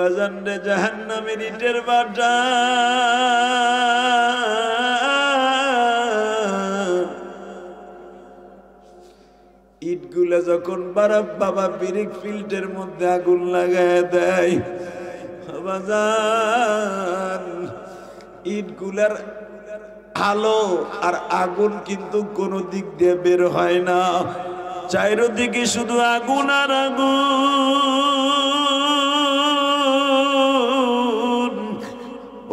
বাজান রে জাহান্নামের ইটের বাটা ইটগুলা যখন বাবা ব্রিক ফিল্ডের মধ্যে আগুন লাগায় দেয় বাজান ইটগুলার আলো আর আগুন কিন্তু কোনো দিক দিয়ে বের হয় না, চারিদিকে শুধু আগুন আর আগুন।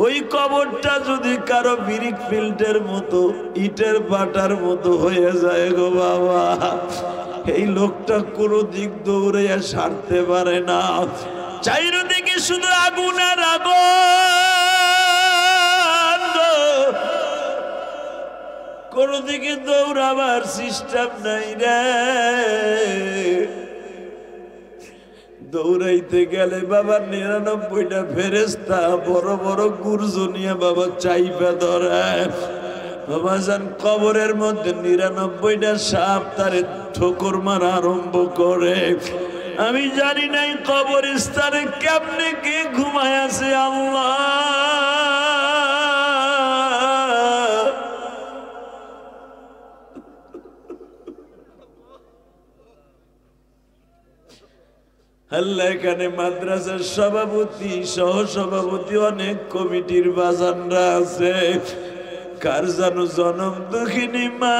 ওই কবরটা যদি কারো ব্রিক ফিল্ডের মতো ইটের বাটার মতো হয়ে যায় গো বাবা, এই লোকটা কোনো দিক দৌড়াইয়া সারতে পারে না, চারিদিকে শুধু আগুন আর আগুন, কোন দিকে দৌড়াবার সিস্টেম নাই রে। দৌড়াইতে গেলে বাবা ৯৯টা ফেরেশতা বড় বড় গুরজনিয়া বাবা চাইপা ধরে বাবা যান কবরের মধ্যে ৯৯টা সাপ তারে ঠোকর মারা আরম্ভ করে। আমি জানি নাই কবরস্থানে কেমনে কে ঘুমায় আছে আল্লাহ, আল্লাহ এখানে মাদ্রাসার সভাপতি সহ সভাপতি অনেক কমিটির বাজানরা আছে, কার জানো জনম দুঃখিনী মা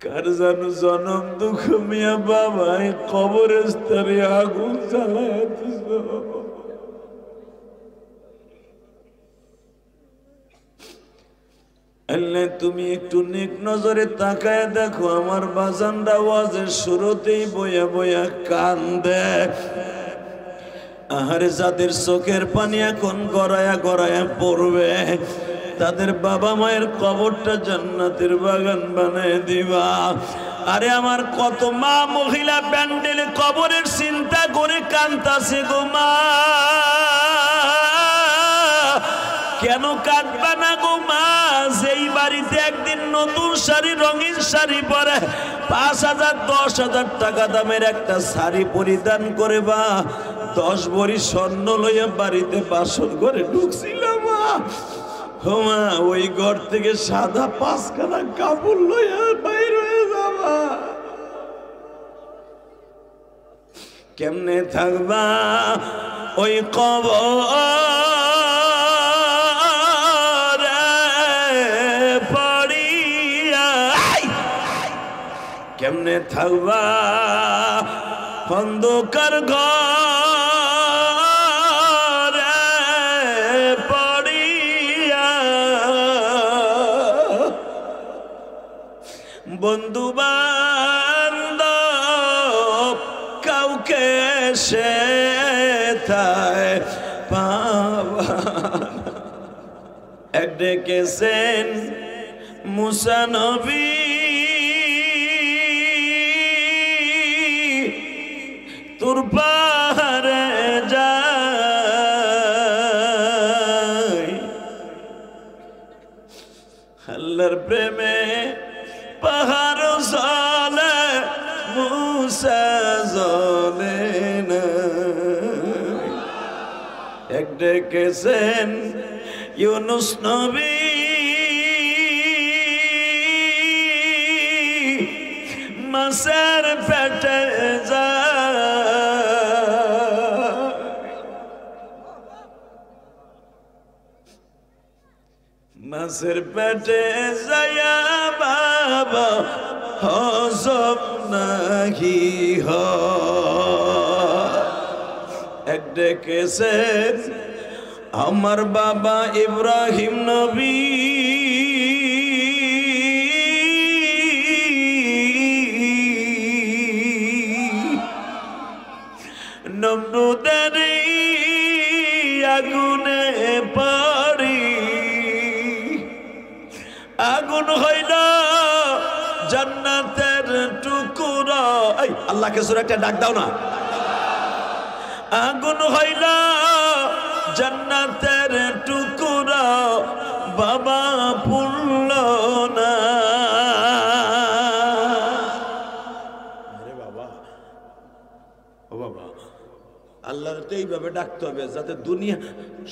কার জানো জনম দুঃখ মিয়া বাবা কবরস্থানে আগুন জ্বালায় দিছ। আল্লাহ তুমি একটু নেক নজরে তাকায় দেখো আমার বাজানরা ওয়াজের শুরুতেই বয়া বয়া কান্দে, আহারে যাদের চোখের পানি এখন গড়ায়া গড়ায়া পড়বে তাদের বাবা মায়ের কবরটা জান্নাতের বাগান বানায় দিবা। আরে আমার কত মা মহিলা প্যান্ডেলে কবরের চিন্তা করে কান্দাছে গো মা, কেন কাঁদবা না গো মা? যেই বাড়িতে একদিন নতুন শাড়ি রঙিন শাড়ি পরে ৫,০০০ ১০,০০০ টাকা দামের একটা শাড়ি পরিধান করে বা ১০ ভরি স্বর্ণ লইয়া বাড়িতে বাসর করে ঢুকছিলাম মা, মা ওই ঘর থেকে সাদা ৫খানা কাপড় লইয়া বাইর হয়ে যাবা, কেমনে থাকবা ওই কবর কেমনে থাকবা অন্ধকার ঘরে পড়িয়া, বন্ধু বান্ধব কাউকে সে পাবা। এক ডেকেছেন মুসা নবী তোর পাহাড়ে যাই, আল্লাহর প্রেমে পাহাড় জ্বলে মুসা জ্বলে না। এক ডেকেছেন ইউনুস নবী মাছের পেটে মাছের পেটে যায়া বাবা হজম নাহি এক ডেকেছেন আমার বাবা ইব্রাহিম নবী নমরুদের আগুনে পড়ি আগুন হইল জান্নাতের টুকরা। এই আল্লাহকে সূরা একটা ডাক দাও না। আগুন হইল জান্নাতের টুকরা বাবা পুরল না। আরে বাবা, ও বাবা, আল্লাহর তো এইভাবে ডাকতে হবে যাতে দুনিয়া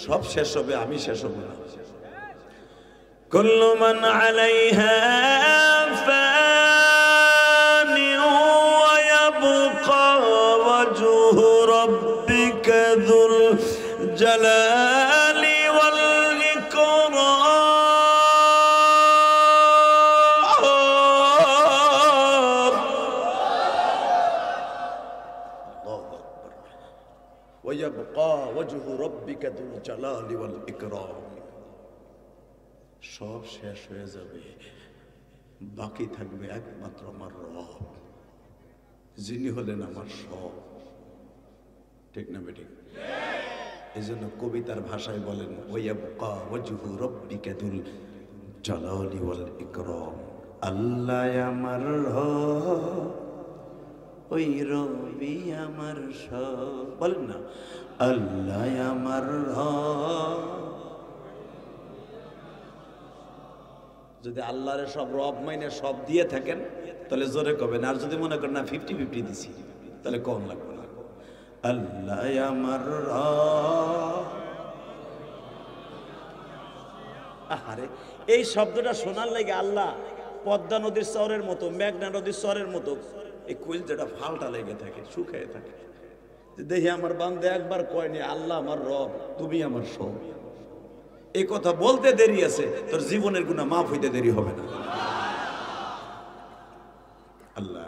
সব শেষ হবে, আমি শেষ হব না। কুল্লু মান আলাইহা ফানি ওয়া ইয়াবকা ওয়াজহু রাব্বিকা যুল জালালি ওয়াল ইকরাম। আল্লাহু আকবার। ওয়া ইয়াবকা ওয়াজহু রাব্বিকা যুল জালালি ওয়াল ইকরাম। সব শেষ হয়ে যাবে, বাকি থাকবে একমাত্র আমার রব, যিনি হলেন আমার সব। ঠিক না বেঠিক? এই জন্য কবিতার ভাষায় বলেন ওয়ায়াবকা ওয়াজহু রাব্বিকা যুল জালালি ওয়াল ইকরাম। আল্লাহ আমার রব, ওই রবি আমার সব। বলেন না, আল্লাহ আমার রব। যদি আল্লাহর সব রব মাইনে সব দিয়ে থাকেন তাহলে জোরে কবেন, আর যদি মনে করেন না 50-50 দিছি তাহলে কম লাগবে না। আল্লাহ আমার রব। আরে এই শব্দটা শোনার লাগে আল্লাহ পদ্মা নদীর চরের মতো, মেঘনা নদীর চরের মতো এই কুইল যেটা ফালটা লেগে থাকে, শুকায় থাকে। দেখি আমার বান্দা একবার কয়নি আল্লাহ আমার রব, তুমি আমার সব। এই কথা বলতে দেরি আছে, তোর জীবনের গুনাহ মাফ হইতে দেরি হবে না। আল্লাহ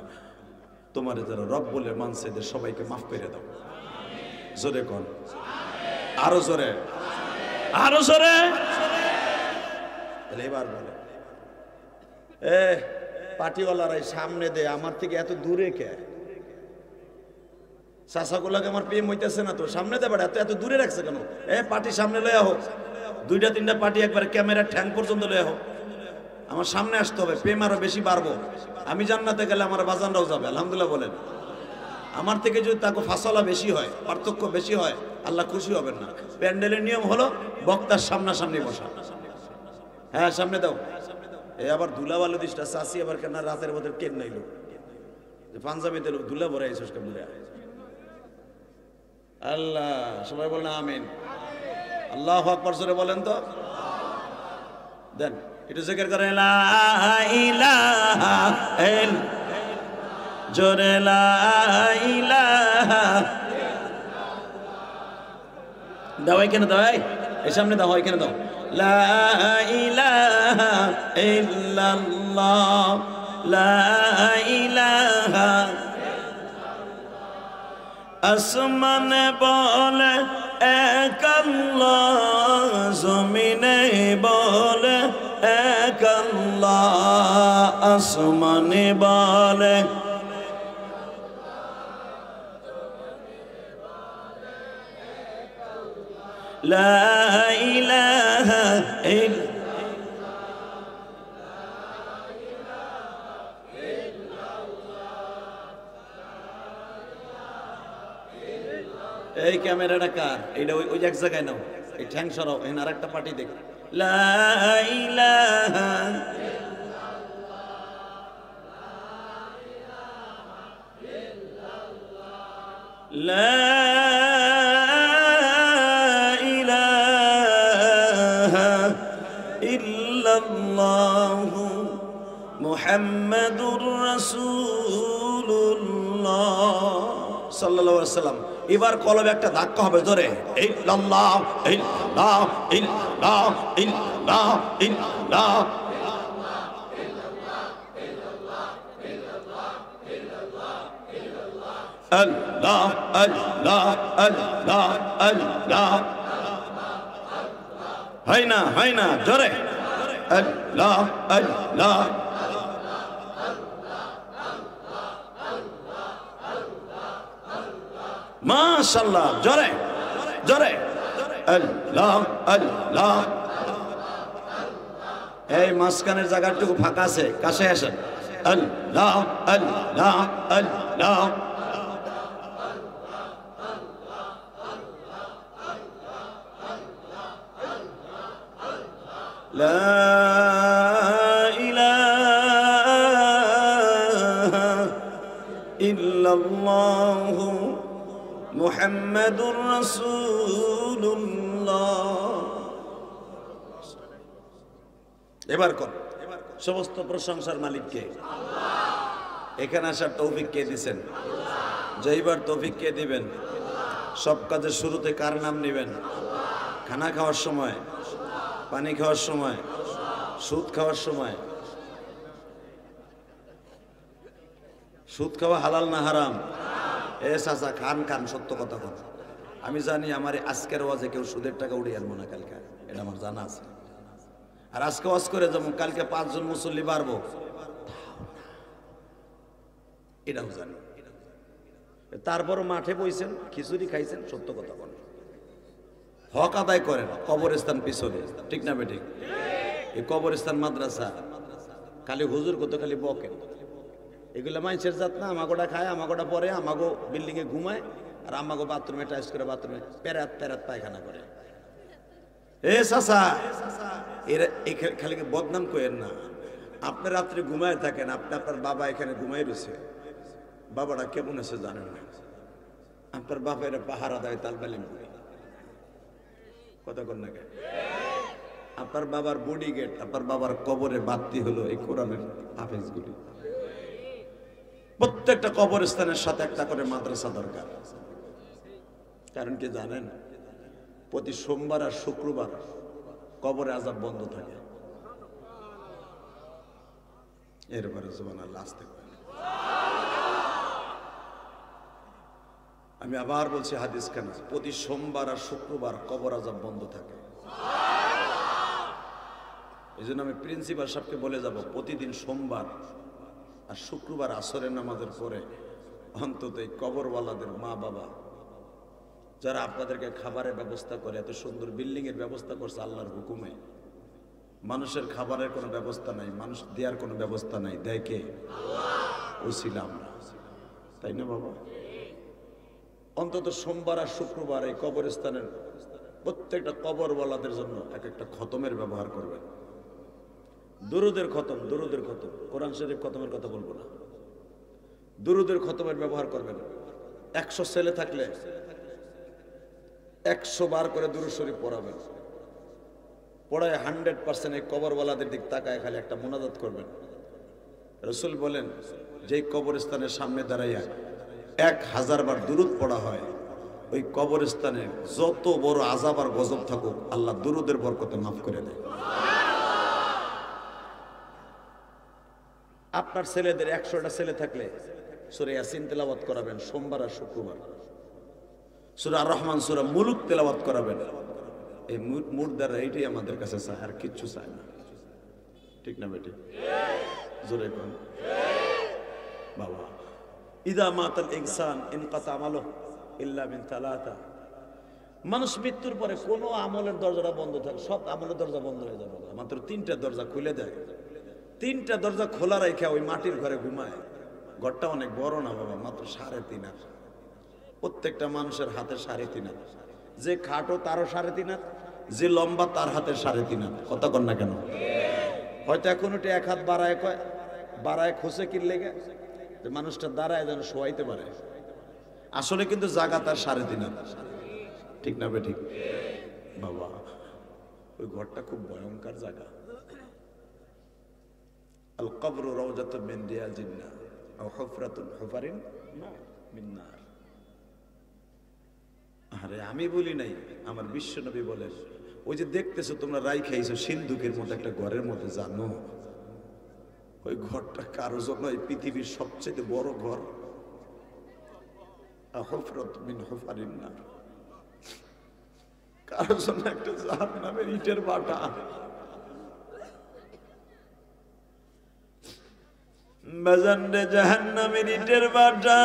তোমার যারা রব বলে মানছে এদের সবাইকে মাফ করে দাও। জোরে কোন, আরো জোরে, আরো জোরে। এবার বলে পার্টিওয়ালারাই সামনে দে, আমার থেকে এত দূরে কে? চাষাগুলাকে আমার প্রেম হইতেছে না তো, সামনে দে, এত এত দূরে রাখছে কেন? পার্টি সামনে লয়ে হোক, 2-3টা পার্টি একবার ক্যামেরার ঠ্যাং পর্যন্ত লয়ে হোক, আমার সামনে আসতে হবে, প্রেম আরো বেশি বাড়বো। আমি জান্নাতে গেলে আমার বাজানরাও যাবে, আলহামদুলিল্লাহ বলেন। আমার থেকে যদি তাকে ফাসলা বেশি হয়, পার্থক্য বেশি হয়, আল্লাহ খুশি হবেন না। প্যান্ডেলের নিয়ম হলো বক্তার সামনাসামনি বসা। হ্যাঁ সামনে দাও। আবার ধুলা বালু দিসটা চাষি আবার কেন রাতের মধ্যে কেন নাইলো পাঞ্জাবিতে ধুলা ভরে আইসস কেন? আল্লাহ সবাই বলেন আমিন। আল্লাহু আকবার জোরে বলেন তো, দেন একটু জিকির করেন লা ইলাহা ইল্লাল্লাহ, জোরে লা ইলাহা। দাও এখানে দাও, এই সামনে দাও, এখানে দাও। লা ইলাহা ইল্লাল্লাহ, লা ইলাহা। আসমানে বলে এক আল্লাহ, জমিনে বলে এক আল্লাহ। আসমানে বলে লা ইলাহা ইল্লাল্লাহ। এই ক্যামেরাটা কার? এইটা ওই এক জায়গায় নাও, এই ঠ্যাং সরাও, এখানে আর একটা পার্টি দেখ। লা ইলাহা লা ইলাহা ইল্লাল্লাহু মুহাম্মাদুর রাসূলুল্লাহ সাল্লাল্লাহু আলাইহি ওয়াসাল্লাম। এবার কলবে একটা ধাক্কা হবে জোরে, ইল্লাল্লাহ ইল্লাল্লাহ ইল্লাল্লাহ ইল্লাল্লাহ ইল্লাল্লাহ। আল্লাহ আল্লাহ আল্লাহ আল্লাহ। হয় না হয় না জোরে, আল্লাহ আল্লাহ। মাশাআল্লাহ জোরে জোরে, আল্লাহ আল্লাহ। এই মাঝখানের জায়গাটুকু ফাঁকা আছে, কাছে আসেন। আল্লাহ আল্লাহ আল্লাহ। লা ইলাহা ইল্লাল্লাহু মুহাম্মাদুর রাসূলুল্লাহ। এবার কর, সমস্ত প্রশংসার মালিককে। এখানে আসার তৌফিক কে দিবেন? যাইবার তৌফিক কে দিবেন? সব কাজের শুরুতে কার নাম নেবেন? খানা খাওয়ার সময়, পানি খাওয়ার সময়, সুদ খাওয়ার সময়। সুদ খাওয়া হালাল না হারাম? এ চাচা খান খান, সত্য কথা বল। আমি জানি আমার আজকের ওয়াজে কেউ সুদের টাকা উড়িয়ে আনবো না কালকে, এটা আমার জানা আছে। আর আজকে ওয়াজ করে যেমন কালকে 5 জন মুসল্লি বাড়বো এটাও জানি। তারপর মাঠে বইছেন, খিচুড়ি খাইছেন, সত্য কথা বলেন, হক আদায় করেন। কবরস্থান পিছনে, ঠিক না বেঠিক? এই কবরস্থান মাদ্রাসা খালি হুজুর কত খালি বকেন। এগুলো মানুষের জাত না? আমাগোটা খায়, আমাগোটা পরে, আমাগো বিল্ডিং এ ঘুমায়, আর আমাগো বাথরুমে টাইস করে বাথরুমে প্যারাত প্যারাত পায়খানা করে। এ চাচা, এরা খালি বদনাম করেন না। আপনি রাত্রে ঘুমায় থাকেন, আপনার বাবা এখানে ঘুমাই রয়েছে, বাবাটা কেমন আছে জানেন না? আপনার বাবা এরা পাহারা দেয় তালবালিম করে, কথা কন না কেন? আপনার বাবার বডি গেট, আপনার বাবার কবরে বাতি হলো এই কোরআনের হাফেজগুলি। প্রত্যেকটা কবরস্থানের সাথে একটা করে মাদ্রাসা দরকার। কারণ কি জানেন? প্রতি সোমবার আর শুক্রবার কবরে আযাব বন্ধ থাকে। এরপরে সুবহানাল্লাহ আসতে পারে। আমি আবার বলছি হাদিস কেন, প্রতি সোমবার আর শুক্রবার কবর আযাব বন্ধ থাকে। এই জন্য আমি প্রিন্সিপাল সাহেবকে বলে যাব, প্রতিদিন সোমবার আর শুক্রবার আসরের নামাজের পরে অন্তত এই কবরওয়ালাদের মা বাবা যারা আপনাদেরকে খাবারের ব্যবস্থা করে, এত সুন্দর বিল্ডিং এর ব্যবস্থা করছে আল্লাহর হুকুমে, মানুষের খাবারের কোনো ব্যবস্থা নাই, মানুষ দেওয়ার কোনো ব্যবস্থা নাই, দেয় কে? ও ছিলাম না, তাই না বাবা? অন্তত সোমবার আর শুক্রবার এই কবরস্থানের প্রত্যেকটা কবরওয়ালাদের জন্য এক একটা খতমের ব্যবহার করবেন। দুরুদের খতম, দুরুদের খতম, কোরআন শরীফ খতমের কথা বলবো না, দুরুদের খতমের ব্যবহার করবেন। 100 ছেলে থাকলে 100 বার করে দুরূদ শরীফ পড়াবেন। পড়ায় 100% এই কবরওয়ালাদের দিক তাকায় খালি একটা মুনাজাত করবেন। রাসূল বলেন, যেই কবরস্থানের সামনে দাঁড়াইয়া 1000 বার দুরূদ পড়া হয়, ওই কবরস্থানে যত বড় আযাব আর গজব থাকুক আল্লাহ দুরূদের বরকতে মাফ করে দেয়। আপনার ছেলেদের 100টা ছেলে থাকলে সূরা ইয়াসিন তেলাওয়াত করাবেন সোমবার আর শুক্রবার, সূরা আর রহমান, সূরা মুলুক তেলাওয়াত করাবেন। এই মুর্দারা এইটাই আমাদের কাছে চায়, আর কিচ্ছু চায় না, ঠিক না বেটি? জোরে কোন বাবা। ইদা মাতাল ইনসান ইনকাতা আমালুহু ইল্লা মিন তালাতা। মানুষ মৃত্যুর পরে কোনো আমলের দরজাটা বন্ধ থাকে, সব আমলের দরজা বন্ধ হয়ে যাবে, মাত্র 3টা দরজা খুলে দেয়। 3টা দরজা খোলা রেখে ওই মাটির ঘরে ঘুমায়। ঘরটা অনেক বড় না বাবা, মাত্র 3.5 হাত। প্রত্যেকটা মানুষের হাতে 3.5 হাত। যে খাটো তারও 3.5 হাত, যে লম্বা তার হাতে 3.5 হাত। কথা কন না কেন? হয়তো এখন ওটা 1 হাত বাড়ায় খোঁচে কিনলে গে যে মানুষটা দাঁড়ায় যেন শোয়াইতে পারে। আসলে কিন্তু জায়গা তার 3.5 হাত, ঠিক না বে ঠিক বাবা? ওই ঘরটা খুব ভয়ঙ্কর জায়গা। আল কবরু রাউজাতুম মিন রিয়াজিল জান্নাহ আও হুফরাতুন হুফারিন মিন নার। আরে আমি বলি নাই, আমার বিশ্বনবী বলেন, ওই যে দেখতেছো তোমরা রাই খাইছো সিন্ধুকের মতো একটা ঘরের মধ্যে, জানো ওই ঘরটা কারো জন্য এই পৃথিবীর সবচেয়ে বড় ঘর। হুফরাত মিন হুফারিন নার, কারো জন্য একটা জাহান্নামের ইটের বাটা। বাজারে জাহান্নামের ইটের বাটা।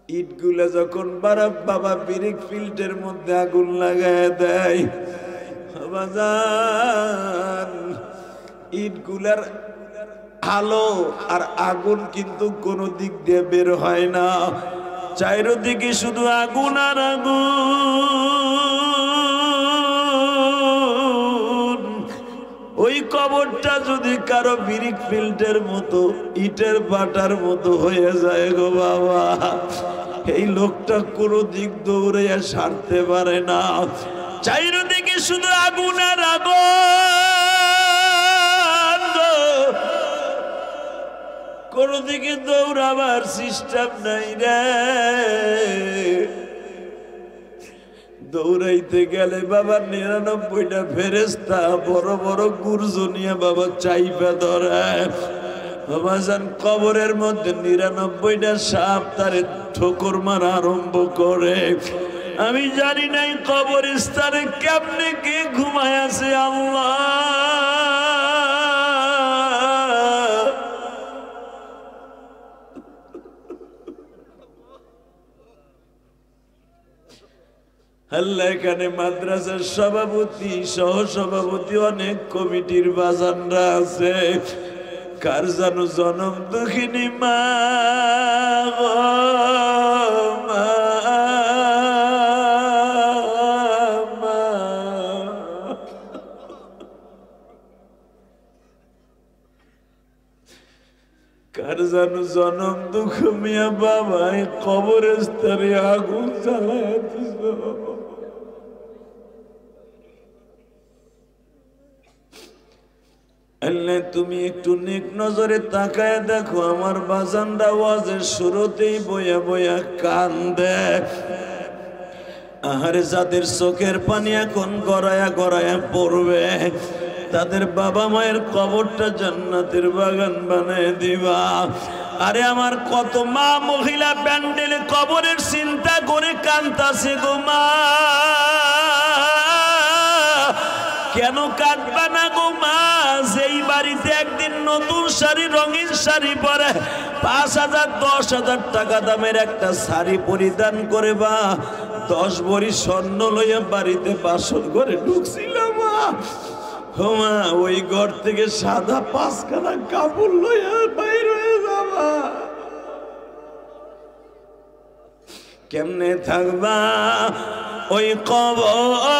ইটগুলা যখন বাবা ব্রিক ফিল্ডের মধ্যে আগুন লাগায় দেয়, বাজার ইটগুলার আলো আর আগুন কিন্তু কোন দিক দিয়ে বের হয় না। চারিদিকে শুধু আগুন আর আগুন। ওই কবরটা যদি কারো ব্রিক ফিল্ডের মতো ইটের বাটার মতো হয়ে যায় গো বাবা, এই লোকটা কোনো দিক দৌড়াইয়া সারতে পারে না। চারিদিকে শুধু আগুন আর আগুন, কোনো দিকে দৌড়াবার সিস্টেম নাই রে। দৌড়াইতে গেলে বাবা 99টা ফেরেশতা বড় বড় গুরজনিয়া বাবা চাইপা ধরে। বাবাজান কবরের মধ্যে 99টা সাপ তারে ঠোকর মারা আরম্ভ করে। আমি জানি নাই কবরস্থানে কেমনে কে ঘুমায় আছে আল্লাহ। আল্লাহ এখানে মাদ্রাসার সভাপতি সহ সভাপতি অনেক কমিটির বাজানরা আছে। কার জানো জনম দুঃখিনী মা কার জানো জনম দুঃখ মিয়া বাবাই কবরস্থানে আগুন জ্বালায় দিল। আল্লাহ তুমি একটু নেক নজরে তাকায় দেখো, আমার বাজানরা ওয়াজের শুরুতেই বয়া বয়া কান্দে। আহারে যাদের চোখের পানি এখন গড়ায়া গড়ায়া পড়বে, তাদের বাবা মায়ের কবরটা জান্নাতের বাগান বানায় দিবা। আরে আমার কত মা মহিলা প্যান্ডেলে কবরের চিন্তা করে কান্দাছে গো মা। কেন কাঁদবা না গো মা? যেই বাড়িতে একদিন নতুন শাড়ি রঙিন শাড়ি পরে 5,000 10,000 টাকা দামের একটা শাড়ি পরিধান করে বা 10 ভরি স্বর্ণ লইয়া বাড়িতে বাসন করে ঢুকছিলাম মা। মা ওই ঘর থেকে সাদা 5খানা কাপড় লইয়া বাইর হয়ে যাবা, কেমনে থাকবা ওই কবর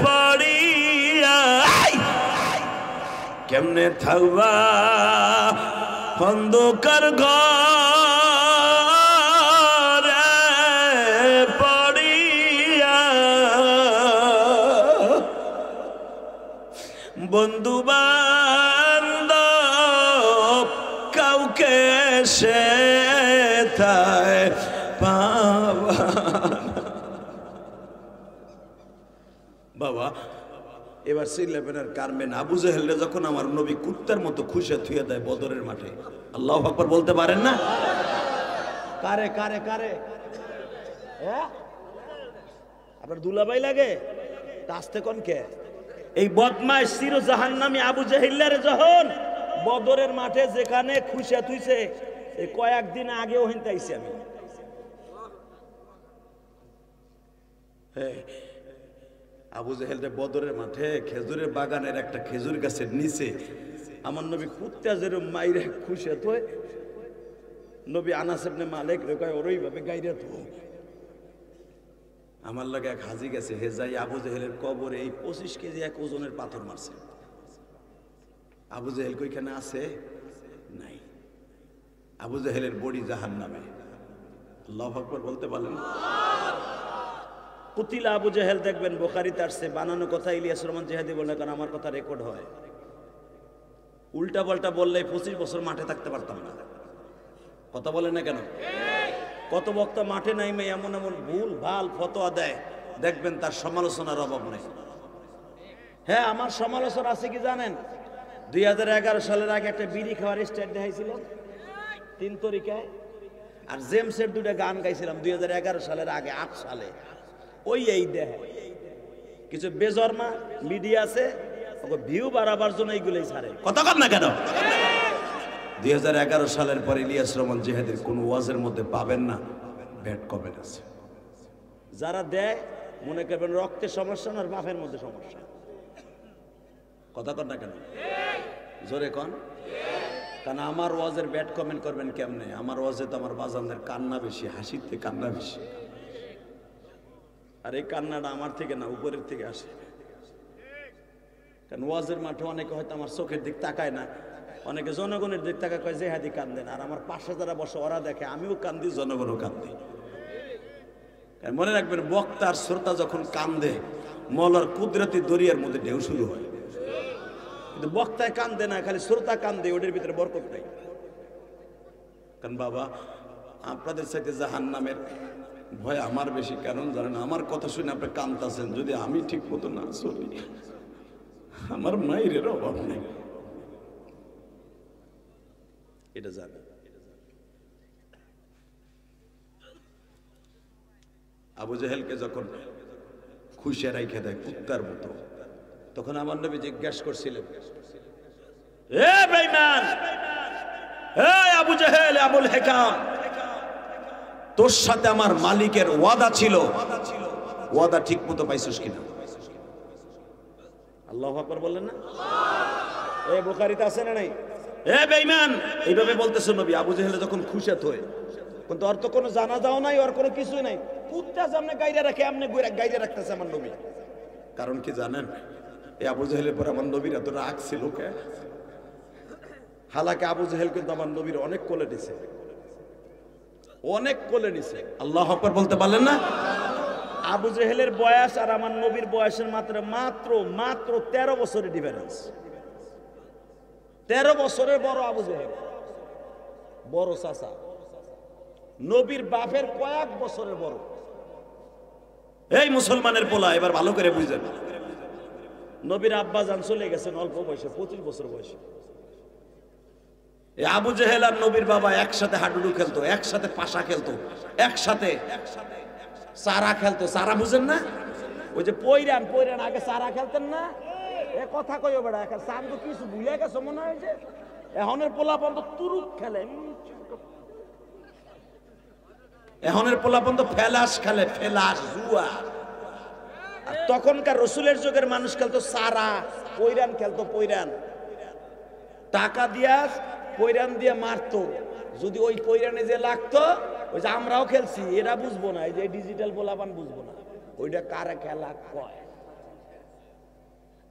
পড়িয়া? কেমনে থাকবা অন্ধকার ঘর পড়িয়া? বন্ধু বান্ধব কাউকে সে থায় পাবা। বাবা এবার চিল্লাবেন আর কারবেন। আবু জাহেলরা যখন আমার নবী কুত্তার মতো খুশে থুয়ে দেয় বদরের মাঠে, আল্লাহু আকবার বলতে পারেন না? কারে কারে কারে আপনার দুলাভাই লাগে আসতে কোন কে? এই বদমাশ চির জাহান্নামী আবু জাহেলরে যখন বদরের মাঠে যেখানে খুশে থুইছে, এই কয়েকদিন আগেও হিনতাইছি আমি। হ্যাঁ আবু জাহেলরে বদরের মাঠে খেজুরের বাগানের একটা খেজুর গাছের নিচে আমার নবী কুত্তা যেরকম মাইরে খুশে থয়, নবী আনাস ইবনে মালিক রেখায় ওরই ভাবে গাইরে তো আমার লাগে এক হাজি গেছে, হে যাই আবু জাহেলের কবরে এই 25 কেজি এক ওজনের পাথর মারছে। আবু জাহেল কইখানে আছে নাই, আবু জাহেলের বডি জাহান্নামে। আল্লাহু আকবার বলতে পারলেন? কুতিলা আবু জাহেল দেখবেন বুখারীতে আসছে, বানানো কথা ইলিয়াস রহমান জিহাদি বলে, কারণ আমার কথা রেকর্ড হয়। উল্টা পাল্টা বললে 25 বছর মাঠে থাকতে পারতাম না। কথা বলে না কেন? কত বক্তা মাঠে নাইমে এমন এমন ভুল ভাল ফতোয়া দেয়, দেখবেন তার সমালোচনার অভাব নেই। হ্যাঁ আমার সমালোচনা আছে কি জানেন? 2011 সালের আগে একটা বিড়ি খাওয়ার স্টাইল দেখাইছিল 3 তরিকায়, আর জেমসের 2টা গান গাইছিলাম 2011 সালের আগে 8 সালে। ওই এই দেখে কিছু বেজরমা মিডিয়া আছে, ওকে ভিউ বাড়াবার জন্য এইগুলোই ছাড়ে। কথা কর না কেন? 2011 সালের পর ইলিয়াস রহমান জিহাদের কোন ওয়াজের মধ্যে পাবেন না ব্যাড কমেন্ট আছে। যারা দেয় মনে করবেন রক্তের সমস্যা না বাফের মধ্যে সমস্যা। কথা কর না কেন? জোরে কন। কারণ আমার ওয়াজের ব্যাড কমেন্ট করবেন কেমনে? আমার ওয়াজে তো আমার বাজানদের কান্না বেশি, হাসিতে কান্না বেশি। আর এই কান্নাটা আমার থেকে না, উপরের থেকে আসে। কারণ ওয়াজের মাঠে অনেকে হয়তো আমার চোখের দিক তাকায় না, অনেকে জনগণের দিক তাকায়, কয় যে হাদি কান্দেন। আর আমার পাশে যারা বসে ওরা দেখে আমিও কান্দি, জনগণও কান্দি। মনে রাখবেন, বক্তার শ্রোতা যখন কান্দে মৌলার কুদরতি দরিয়ার মধ্যে ঢেউ শুরু হয়। কিন্তু বক্তায় কান্দে না, খালি শ্রোতা কান্দে, ওদের ভিতরে বরকত নাই। কারণ বাবা, আপনাদের সাথে জাহান্নামের ভয় আমার বেশি। কারণ জানেন, আমার কথা শুনে আপনি কান্দতেছেন, যদি আমি ঠিক মতো না চলি আমার মায়ের অভাব নেই, এটা জানি। আবু জেহেলকে যখন খুশে রাইখে দেয় কুত্তার মতো, তখন আমার নবী জিজ্ঞাসা করছিলেন, এ বেঈমান, এ আবু জেহেল, আবুল হেকাম, তোর সাথে আমার মালিকের ওয়াদা ছিল, ওয়াদা ঠিক মতো পাইছিস কিনা? আল্লাহু আকবার বললেন না? এ বুখারীতে আছে না নাই? এ বেঈমান, এইভাবে বলতেছে নবী। আবু জেহেল যখন খুশাত হয়, কিন্তু ওর তো কোনো জানাজাও নাই, ওর কোনো কিছুই নাই, কুত্তা সামনে গাইরে রাখে, আমনে গাইরে রাখতেছে আমার নবী। কারণ কি জানেন? এই আবু জেহেলের পর আমার নবীর এত রাগ ছিল কে? হালাকে আবু জেহেল কিন্তু আমার নবীর অনেক কোলে নিছে, অনেক কোলে নিছে। আল্লাহু আকবার বলতে পারলেন না? আবু জেহেলের বয়স আর আমার নবীর বয়সের মাত্র 13 বছরের ডিফারেন্স। 13 বছরের বড় আবু জেহেল, বড় চাচা। নবীর বাপের কয়েক বছরের বড়। এই মুসলমানের পোলা, এবার ভালো করে বুঝেন, নবীর আব্বা জান চলে গেছেন অল্প বয়সে, 25 বছর বয়সে। এই আবু জেহেল আর নবীর বাবা একসাথে হাডুডু খেলতো, একসাথে পাশা খেলতো, একসাথে সারা খেলতো। সারা বুঝেন না? ওই যে পয়রান আগে সারা খেলতেন না? এ কথা কইও বেড়া, এখন সান তো কিছু ভুলে গেছে মনে হয়। যে এখনের পোলা পর্যন্ত তুরুক খেলে, এখনের পোলা পর্যন্ত ফেলাস খেলে, ফেলাস, জুয়া। আর তখনকার রসুলের যুগের মানুষ খেলতো সারা, পয়রান খেলতো, পয়রান টাকা দিয়া পয়রান দিয়ে মারতো। যদি ওই পয়রানে যে লাগতো, ওই যে আমরাও খেলছি, এরা বুঝবো না, এই যে ডিজিটাল পোলাপান বুঝবো না ওইটা কারা খেলা কয়।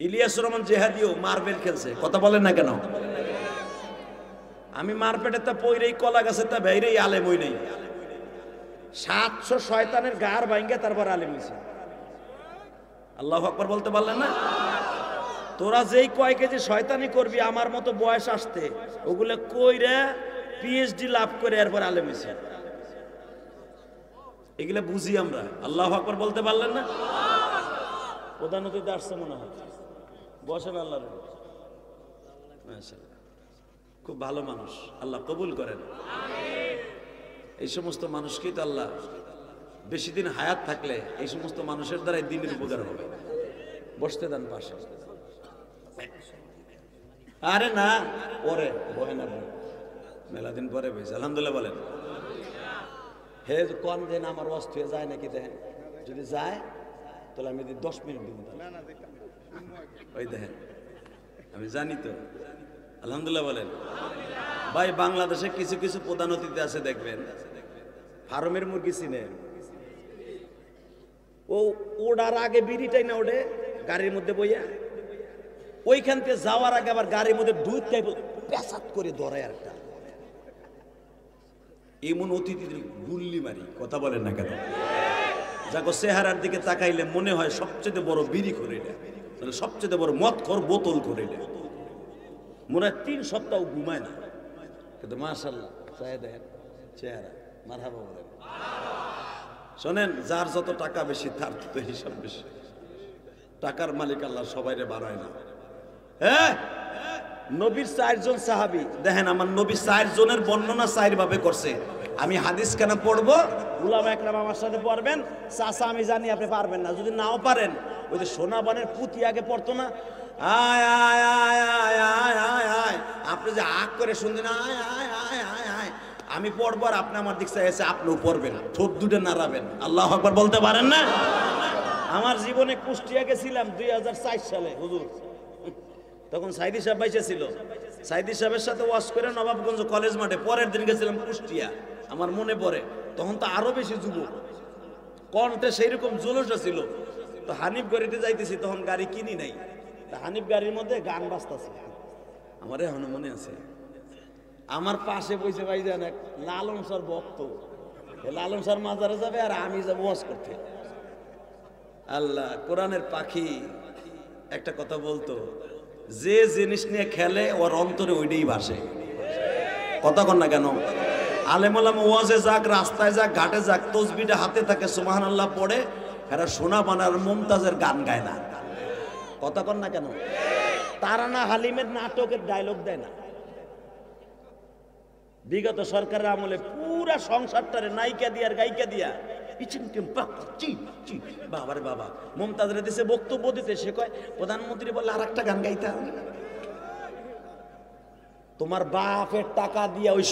ইলিয়াস রহমান জেহাদিও মার্বেল খেলছে, কথা বলেন না কেন? আমি মারপেটে তা পইরেই, কলা গাছে তা বাইরেই আলেম হই নাই। 700 শয়তানের গার ভাঙ্গে তারপর আলেম হইছে। আল্লাহু আকবার বলতে পারলেন না? তোরা যেই কয় কেজি শয়তানি করবি আমার মতো বয়স আসতে, ওগুলো কইরে পিএইচডি লাভ করে এরপর আলেম হইছে। এগুলা বুঝি আমরা। আল্লাহু আকবার বলতে পারলেন না? প্রধান অতিথি আসছে মনে হয়, বসেন। আল্লাহর মাশাআল্লাহ, খুব ভালো মানুষ, আল্লাহ কবুল করেন। এই সমস্ত মানুষকেই তো আল্লাহ বেশি দিন হায়াত থাকলে এই সমস্ত মানুষের দ্বারাই দিনের উপকার হবে। বসতে দেন পাশে। আরে না, পরে বহেন, আপনি মেলা দিন পরে বসে আলহামদুলিল্লাহ বলেন। হে কোন দিন আমার অস্ত হয়ে যায় নাকি? দেখেন, যদি যায় তাহলে আমি 10 মিনিট দিব। ওই দেখেন, আমি জানি তো। আলহামদুলিল্লাহ বলেন। ভাই, বাংলাদেশে কিছু কিছু প্রধান অতিথি আছে, দেখবেন ফার্মের মুরগি চিনে, ও ওড়ার আগে বিড়িটাই না ওঠে গাড়ির মধ্যে বইয়া, ওইখান থেকে যাওয়ার আগে আবার গাড়ির মধ্যে দুধ খাই পেশাদ করে ধরায়। একটা এমন অতিথিদের গুল্লি মারি, কথা বলেন না কেন? যাকে চেহারার দিকে তাকাইলে মনে হয় সবচেয়ে বড় বিড়ি করে না, সবচেয়ে বড় মদ খোর বোতল করে না। মনে হয় 3 সপ্তাহ ঘুমায় না, কিন্তু মাশাআল্লাহ চাই দেন চেহারা। মারহাবা বলেন। শোনেন, যার যত টাকা বেশি তার তো হিসাব বেশি। টাকার মালিক আল্লাহ সবাইরে বাড়ায় না। হ্যাঁ, নবীর 4 জন সাহাবী, দেখেন আমার নবী 4 জনের বর্ণনা 4 ভাবে করছে। আমি হাদিস কেন পড়বো? উলামা একরাম আমার সাথে পড়বেন। চাচা আমি জানি আপনি পারবেন না, যদি নাও পারেন ওই যে সোনাবানের পুঁতি আগে পড়তো না, আয় আয় আয় আয় আয় আয় আয়, আপনি যে আগ করে শুনতেন আয় আয় আয় আয় আয়, আমি পড়বো আর আপনি আমার দিক চাইছে, আপনিও পড়বেন, ঠোঁট দুটো নাড়াবেন। আল্লাহু আকবার বলতে পারেন না? আমার জীবনে কুষ্টিয়া গেছিলাম 2004 সালে, হুজুর তখন সাইদি সাহেব বাইসে ছিল। সাইদি সাহেবের সাথে ওয়াজ করে নবাবগঞ্জ কলেজ মাঠে, পরের দিন গেছিলাম কুষ্টিয়া, আমার মনে পড়ে তখন তো আরো বেশি যুবক, কণ্ঠে সেই রকম জুলুসটা ছিল। তো হানিফ গাড়িতে যাইতেছি, তখন গাড়ি কিনি নাই, তা হানিফ গাড়ির মধ্যে গান বাজতেছে, আমার এখনো মনে আছে। আমার পাশে বসে ভাইজান এক লালন স্যার ভক্ত, লালন স্যার মাজারে যাবে আর আমি যাবো ওয়াজ করতে। আল্লাহ, কোরআনের পাখি একটা কথা বলতো, যে জিনিস নিয়ে খেলে ওর অন্তরে ওইটাই ভাসে। কথা কন না কেন? আলেম ওলামা ওয়াজে যাক, রাস্তায় যাক, ঘাটে যাক, তসবিটা হাতে থাকে, সুবহানাল্লাহ পড়ে, এরা সোনা বানার মুমতাজের গান গায় না। কথা কন না কেন? তারানা হালিমের নাটকের ডায়লগ দেয় না। বিগত সরকারের আমলে পুরা সংসারটারে নায়িকা দিয়া আর গায়িকা দিয়া বাবারে বাবা, মুমতাজের দেশে বক্তব্য দিতে, সে কয় প্রধানমন্ত্রী বলে আর একটা গান গাইতে হবে। তোমার বাপের টাকা দিয়া ওই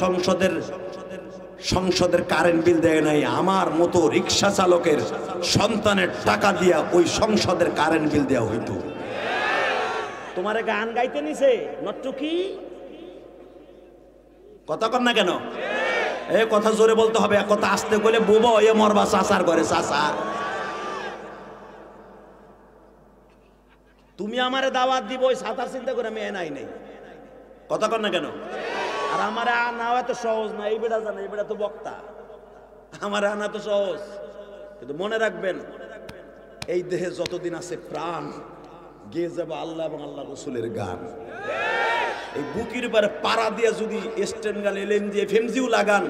সংসদের কারেন্ট বিল দেয় নাই, আমার মতো রিক্সা চালকের সন্তানের টাকা দিয়া ওই সংসদের কারেন্ট বিল দেওয়া হইতো। তোমারে গান গাইতে নিছে নট্টুকি। কথা কর না কেন? এই কথা জোরে বলতে হবে, কথা আস্তে বলে বুবা হয়ে মরবা চাচার ঘরে। চাচা, তুমি আমারে দাওয়াত দিব ওই সাঁতার চিন্তা করে আমি এনাই নেই। কথা কর না কেন? আর আমারে আনা এত সহজ না, এই বেড়া জানা, এই বেড়া তো বক্তা, আমারে আনা তো সহজ। কিন্তু মনে রাখবেন, এই দেহে যতদিন আছে প্রাণ, গেয়ে যাবে আল্লাহ এবং আল্লাহ রসুলের গান। এই বুকির উপরে পাড়া দিয়ে যদি স্টেন গান, এলএম দিয়ে ফেমজিও লাগান,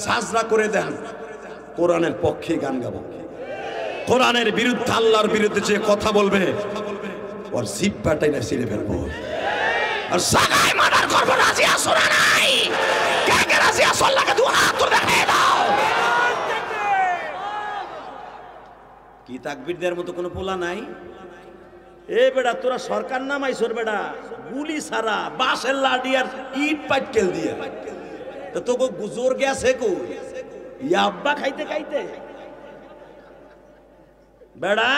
ঝাঁঝরা করে দেন, কোরআনের পক্ষে গান গাবো। কোরআনের বিরুদ্ধে, আল্লাহর বিরুদ্ধে যে কথা বলবে ওর জিহ্বাটাই না ছিঁড়ে ফেলবো। আর জায়গায় মার্ডার করব, রাজি আছো না নাই? কে কে রাজি আছো? আল্লাহকে দুই হাত তুলে দেখাই দাও। কি তাকবীর দেওয়ার মতো কোনো পোলা নাই? এ বেটা, তোরা সরকার নামাইছর বেটা, গুলি ছাড়া বাঁশের লাঠি আর ইট পাটকেল দিয়ে, তো তোকে জোর গেছে কই? ইয়াব্বা খাইতে খাইতে বেড়া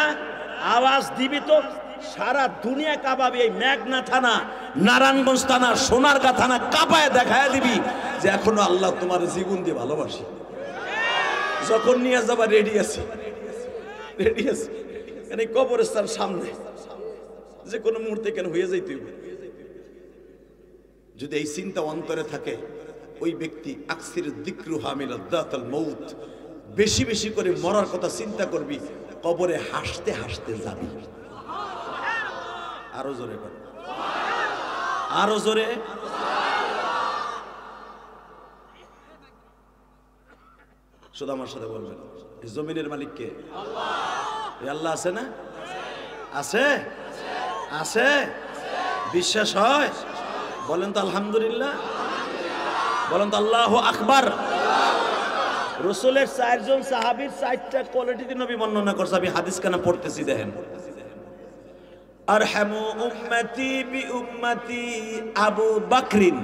আওয়াজ দিবি তো সারা দুনিয়া কাঁপাবি। এই মেঘনা থানা, নারায়ণগঞ্জ থানা, সোনারগাঁ থানা কাঁপায় দেখায় দিবি যে এখনো আল্লাহ তোমার জীবন দিয়ে ভালোবাসি। যখন নিয়ে যাবা রেডি আছি, রেডি আছি। এই কবরস্থান সামনে, যে কোনো মুহূর্তে কেন হয়ে যাইতে। যদি এই চিন্তা অন্তরে থাকে, ওই ব্যক্তি আকসির যিকরু হামিলাদাতাল মউত, বেশি বেশি করে মরার কথা চিন্তা করবি, কবরে হাসতে হাসতে যাবি। আরো জোরে কর, আরো জোরে। শুধু আমার সাথে বলবেন, এই জমিনের মালিক কে? আল্লাহ। আল্লাহ আছে না? আছে, আছে। বিশ্বাস হয়? বলেন তো আলহামদুলিল্লাহ, বলেন তো আল্লাহু আকবার। রাসূলের 4 জন সাহাবীর 4টা কোয়ালিটিতে নবী বর্ণনা করছে। আমি হাদিস কানা পড়তেছি, দেখেন। আরহামু উম্মতি বি উম্মতি আবু বকরিন।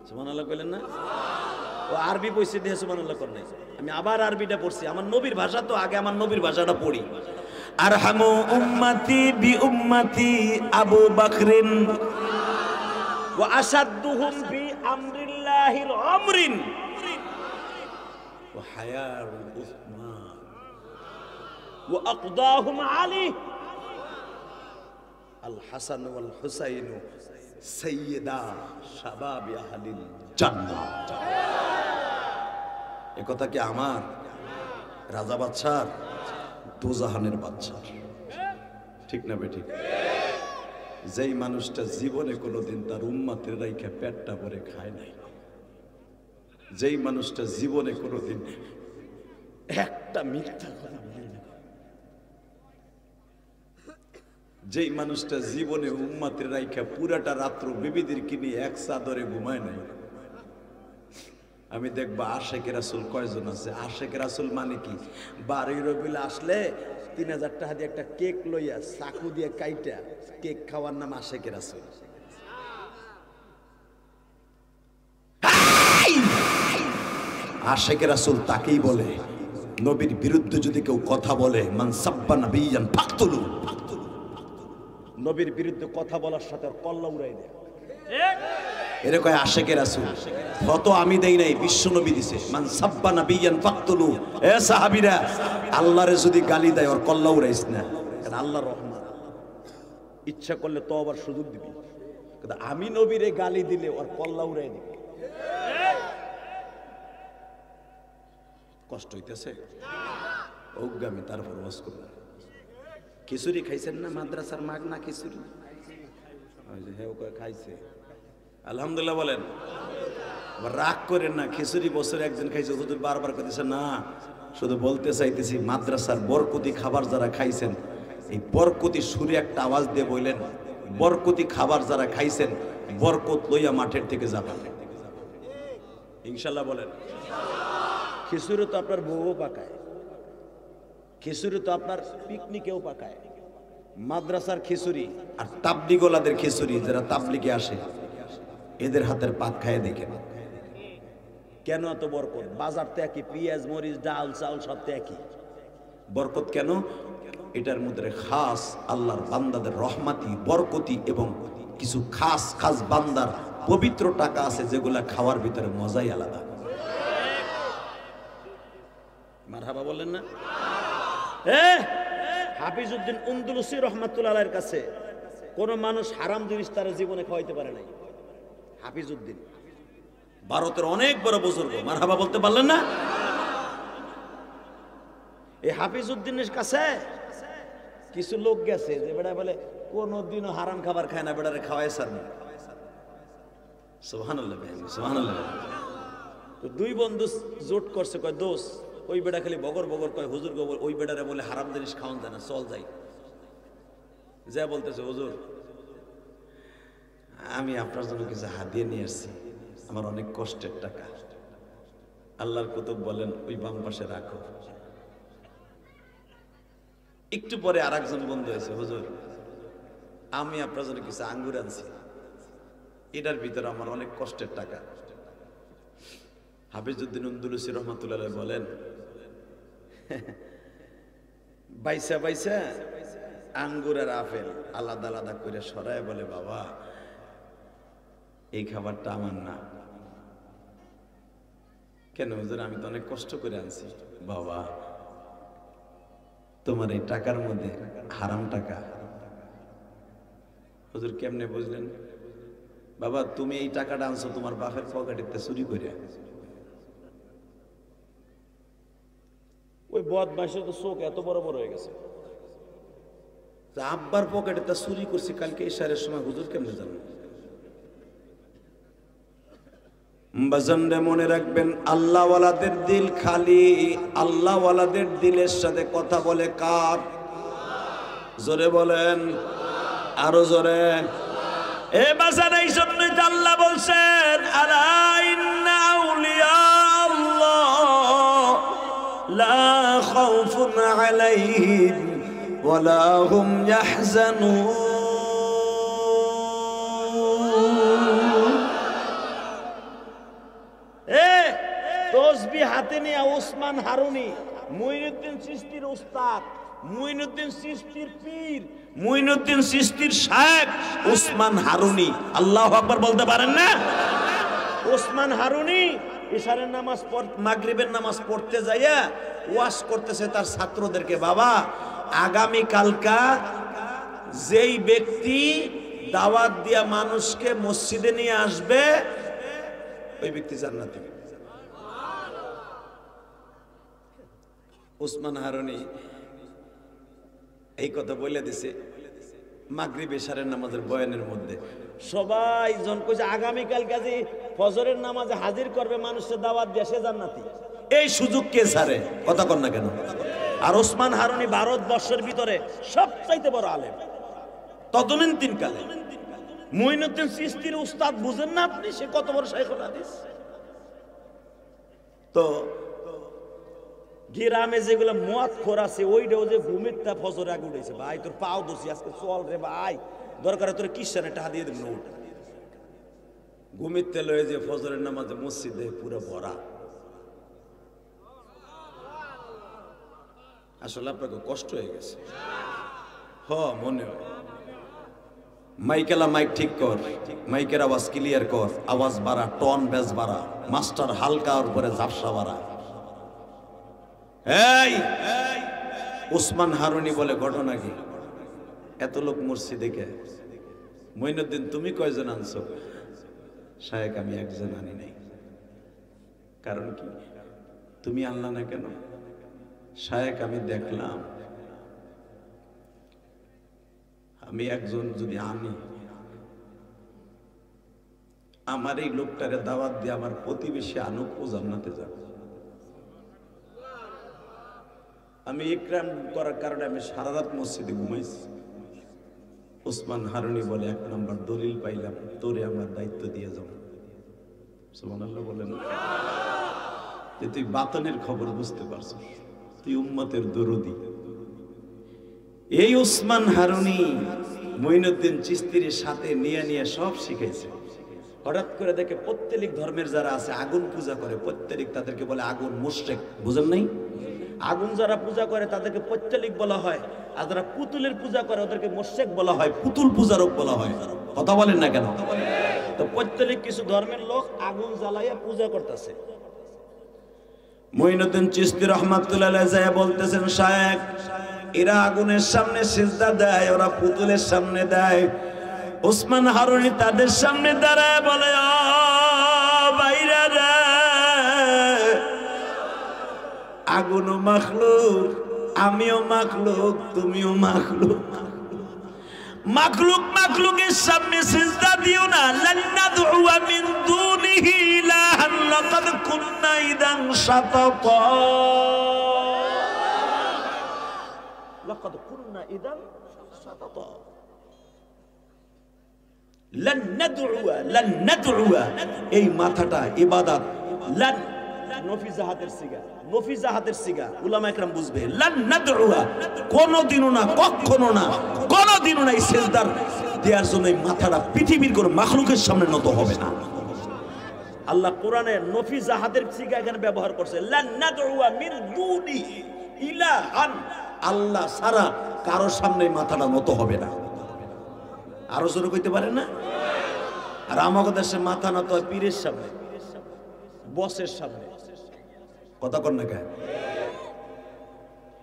সুবহানাল্লাহ কইলেন না? ও আরবি পড়ছে দিয়ে সুবহানাল্লাহ কর নাই। আমি আবার আরবিটা পড়ছি, আমার নবীর ভাষা তো, আগে আমার নবীর ভাষাটা পড়ি। আরহামু উম্মতি বি উম্মতি আবু বকরিন ওয়া আশাদ্দুহুম ফি আমরিল্লাহিল আমরিন ওয়া হায়াউ উসমান ওয়া আকদাহুম আলী আল হাসান ওয়াল হুসাইন সাইয়্যিদা শাবাবি আহলিল জান্নাহ। এ কথা কি আমার? রাজা বাদশার? দোজাহানের বাদশার। ঠিক না বেঠিক? যেই মানুষটা জীবনে কোনোদিন তার উম্মতের রাইখা পেটটা ভরে খায় নাই, যেই মানুষটা জীবনে কোনোদিন একটা মিথ্যা কথা বলে না, যেই মানুষটা জীবনে উম্মতের রাইখা পুরাটা রাত্র বিবিদের কিনে এক চাদরে ঘুমায় নাই, আমি দেখবা আশেকে রাসূল কয়জন আছে? আশেকে রাসূল মানে কি? 12 রবিউল আসলে 3000 টাকা দিয়ে একটা কেক লইয়া চাকু দিয়ে কাইটা কেক খাওয়ার নাম আশেকে রাসূল। আশেকে রাসূল তাকেই বলে, নবীর বিরুদ্ধে যদি কেউ কথা বলে, মান সাব্বা নাবিয়ান ফাকতুলু, নবীর বিরুদ্ধে কথা বলার সাথে আর কল্লা উড়াই দেয়। এরকম আশেকের রাসূল কত আমি দেই নাই, বিশ্ব নবী দিছে। মান সাব্বা নাবিয়ান ফাকতুলু। এ সাহাবীরা, আল্লাহরে যদি গালি দেয় ওর কল্লা উড়াইস না, কারণ আল্লাহর রহমান, ইচ্ছা করলে তো আবার সুযোগ দিবি। কিন্তু আমি নবীরে গালি দিলে ওর কল্লা উড়াই দিবি। কষ্ট হইতেছে অজ্ঞামী, তারপর ওয়াজ করব। খিচুড়ি খাইছেন না মাদ্রাসার মাগনা খিচুড়ি? ওই যে হেও করে খাইছে, আলহামদুলিল্লাহ বলেন। আবার রাগ করেন না, খিচুড়ি বছরে একদিন খাইছে, হুজুর বারবার কইতেছে না। শুধু বলতে চাইতেছি মাদ্রাসার বরকতি খাবার যারা খাইছেন, এই বরকতি সুরে একটা আওয়াজ দিয়ে বললেন, বরকতি খাবার যারা খাইছেন বরকত লইয়া মাঠের থেকে যাবেন ইনশাল্লাহ বলেন। খিচুড়ি তো আপনার বউও পাকায়, খিচুড়ি তো আপনার পিকনিকেও পাকায়। মাদ্রাসার খিচুড়ি আর তাবলিগওয়ালাদের খিচুড়ি, যারা তাবলিগে আসে এদের হাতের পাক খায় দেখেন কেন এত বরকত। বাজার তো একই, পেঁয়াজ মরিচ ডাল চাউল সব তো একই। বরকত কেন? এটার মধ্যে খাস আল্লাহর বান্দাদের রহমাতি বরকতি এবং কিছু খাস খাস বান্দার পবিত্র টাকা আছে, যেগুলা খাওয়ার ভিতরে মজাই আলাদা। মারহাবা বললেন না? হাফিজউদ্দিন আন্দলুসি রাহমাতুল্লাহ আলাইহির কাছে কোন মানুষ হারাম জিনিস তার জীবনে খাওয়াইতে পারে নাই। হাফিজউদ্দিন ভারতের অনেক বড় বুজুর্গ, মারহাবা বলতে পারলেন না? এই হাফিজউদ্দিনের কাছে কিছু লোক গেছে যে বেটা বলে কোনদিনও হারাম খাবার খায় না, বেটারে খাওয়ায় সার না। সুবহানাল্লাহ সুবহানাল্লাহ। তো দুই বন্ধু জোট করছে, কয় দোষ ওই বেটা খালি বগর বগর কয় হুজুর গো, ওই বেটারে বলে হারাম জিনিস খাওয়ান যায় না, চল যাই। যা বলতেছে, হুজুর আমি আপনার জন্য কিছু হাদিয়া নিয়ে আসছি, আমার অনেক কষ্টের টাকা। আল্লাহর কুতুব বলেন ওই বাম পাশে রাখো। একটু পরে আর একজন বন্ধু হয়েছে, হুজুর আমি আপনার জন্য কিছু আঙ্গুর আনছি, এটার ভিতরে আমার অনেক কষ্টের টাকা। হাফিজউদ্দিন আন্দলুসি রাহমাতুল্লাহ আলাইহি বলেন, বাইসা বাইসা আঙ্গুর আর আপেল আলাদা আলাদা করে সরায় বলে, বাবা এই খাবারটা আমার না। কেন হুজুর? আমি তো অনেক কষ্ট করে আনছি। বাবা তোমার এই টাকার মধ্যে হারাম টাকা। হুজুর কেমনে বুঝলেন? বাবা তুমি এই টাকাটা আনছো তোমার বাপের পকেটেতে চুরি করে। ওই বদমাইশের তো চোখ এত বড় বড় হয়ে গেছে, আব্বার পকেটে তা চুরি করছি কালকে ইশারের সময়, হুজুর কেমনে জানেন? বাজানরে মনে রাখবেন, আল্লাহওয়ালাদের দিল খালি, আল্লাহওয়ালাদের দিলের সাথে কথা বলে কার? জোরে বলেন, আরো জোরে। এ বাজান, এই জন্যই তো আল্লাহ বলছেন, আলা ইন্না আউলিয়া আল্লাহ লা খাউফুন আলাইহিম ওয়ালা হুম ইয়াহজানুন। তসবিহ হাতে নিয়ে ওসমান হারুনি, মুঈনুদ্দিন চিশতির উস্তাদ, মুঈনুদ্দিন চিশতির পীর, মুঈনুদ্দিন চিশতির শায়েখ ওসমান হারুনি। আল্লাহু আকবার বলতে পারেন না? ওসমান হারুনি ইশারের নামাজ মাগরিবের নামাজ পড়তে যাইয়া ওয়াজ করতেছে তার ছাত্রদেরকে, বাবা আগামী কালকা যেই ব্যক্তি দাওয়াত দিয়া মানুষকে মসজিদে নিয়ে আসবে ওই ব্যক্তি জান্নাতি। ওসমান হারুনি এই কথা বলে দিছে মাগরিব এশারের নামাজের বয়ানের মধ্যে। সবাই জন কইছে আগামীকাল কাজে ফজরের নামাজে হাজির করবে মানুষের দাওয়াত দিয়ে, সে জান্নাতি। এই সুযোগ কে ছাড়ে? কথা কন না কেন? আর ওসমান হারুনি ভারতবর্ষের ভিতরে সবচাইতে বড় আলেম তদনীন্তন কালে। মুঈনুদ্দিন চিশতির উস্তাদ বুঝেন না আপনি? সে কত বড় শাইখুল হাদিস। তো গ্রামে যেগুলো মদ খোর আছে ওইটাও যে ঘুমিরটা ফজর আগে উঠেছে, ভাই তোর পাও দোষী আজকে চল রে ভাই, দরকার তোর কিসানে টাকা দিয়ে দেবেন। ঘুমিরতে লয়ে যে ফজরের নামাজে মসজিদে পুরো ভরা। আসলে আপনাকে কষ্ট হয়ে গেছে, হ মনে হয় মাইকেলা মাইক ঠিক কর, মাইকের আওয়াজ ক্লিয়ার কর, আওয়াজ বাড়া, টন বেজ বাড়া, মাস্টার হালকা ওর উপরে ঝাপসা বাড়া। এই ওসমান হারুনি বলে ঘটনা কি? এত লোক মরছি দেখে, মঈনুদ্দিন তুমি কয়জন আনছো? শায়েক আমি একজন আনি নাই। কারণ কি? তুমি আনলা না কেন? শায়েক আমি দেখলাম আমি একজন যদি আনি, আমার এই লোকটারে দাওয়াত দিয়ে আমার প্রতিবেশী আনুক, ও জান্নাতে যাবে। আমি ইকরাম করার কারণে আমি সারা রাত মসজিদে ঘুমাইছি। ওসমান হারুনি বলে 1 নম্বর দলিল পাইলাম, তোরে আমার দায়িত্ব দিয়ে যাব। সুবহানাল্লাহ বলেন। তুই বাতনের খবর বুঝতে পারছিস, তুই উম্মতের দরদি। এই ওসমান হারুনি মঈনুদ্দিন চিশতির সাথে নিয়ে সব শিখাইছে। হঠাৎ করে দেখে প্রত্যেক ধর্মের যারা আছে আগুন পূজা করে, প্রত্যেক তাদেরকে বলে আগুন মুশরিক। বুঝেন নাই? আগুন যারা পূজা করে তাদেরকে প্রত্যেক বলা হয়, আর যারা পুতুলের পূজা করে ওদেরকে মুশরিক বলা হয়, পুতুল পূজারক বলা হয়। কথা বলেন না কেন? তো প্রত্যেক কিছু ধর্মের লোক আগুন জ্বালাইয়া পূজা করতেছে। মঈনুদ্দিন চিশতি রাহমাতুল্লাহ আলাইহি যায় বলতেছেন, শায়েখ এরা আগুনের সামনে সিজদা দেয়, ওরা পুতুলের সামনে দেয়। ওসমান হারুনি তাদের সামনে দাঁড়ায় বলে, ও ভাইরা রে, আগুনও মাখলুক, আমিও মাখলুক, তুমিও মাখলুক। মাখলুকের সামনে সিজদা দিও না। লান নাদউ মিন দুনিহি ইলাহান লাকাদ কুননা ইদান শাতাতা, লাকাদ কুননা ইদান শাতাতা। লান নাদউ, এই মাথাটা ইবাদত। লান নফিজাহাতের সিগা, নফিজাহাতের সিগা, উলামা ইকরাম বুঝবে। লান নাদউ, কোনদিনও না, কখনো না, কোনদিনও না এই সিজদার দেওয়ার জন্য এই মাথাটা পৃথিবীর কোন মাখলুকের সামনে নত হবে না। আল্লাহ কোরআনে নফিজাহাতের সিগা এখানে ব্যবহার করছে। লান নাদউ মিন দুনিহি ইলাহান, আল্লাহ ছাড়া কারো সামনে মাথাটা নত হবে না। আরো জোরে কইতে পারেন না? আর আমাদের দেশে মাথা নত হয় পীরের সামনে, বসের সামনে। কথা কর না কেন?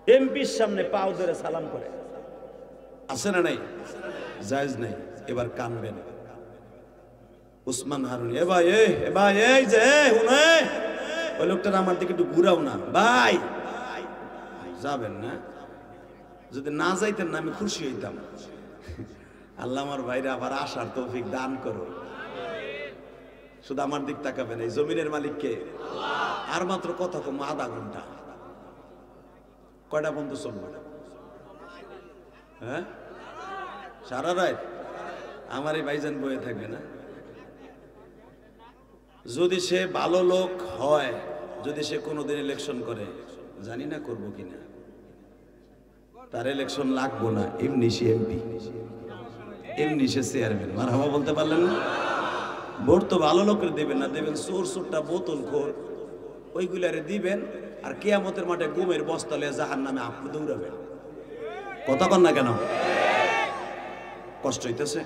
এমপির সামনে পাও ধরে সালাম করে। আছে না নাই? জায়েজ নাই। এবার কানবেন। ওসমান হারুনি, এ ভাই, এ ভাই, এই যে হুনে ওই লোকটা আমার দিকে একটু ঘুরাও না ভাই। যাবেন না? যদি না যাইতেন না আমি খুশি হইতাম। আল্লাহ আমার ভাইরা আবার আসার তৌফিক দান করো। শুধু আমার দিক তাকাবেন। এই জমিনের মালিক কে? আর মাত্র কথা কম আধা ঘন্টা। কয়টা বন্ধু চলবে? হ্যাঁ, সারা রাত আমার এই ভাইজান বয়ে থাকবে না? যদি সে ভালো লোক হয়, যদি সে কোনোদিন ইলেকশন করে, জানি না করবো কিনা, তার ইলেকশন লাগবো না, এমনি সে এমপি, এমনি সে চেয়ারম্যান। মারহাবা বলতে পারলেন না? ভোট তো ভালো লোকের দেবেন না, দেবেন চোর চোরটা বোতল খোর, ওইগুলারে দিবেন। আর কিয়ামতের মাঠে গুমের বস্তালে জাহান্নামে আপনি দৌড়াবেন। কথা কন না কেন? কষ্ট হইতেছে?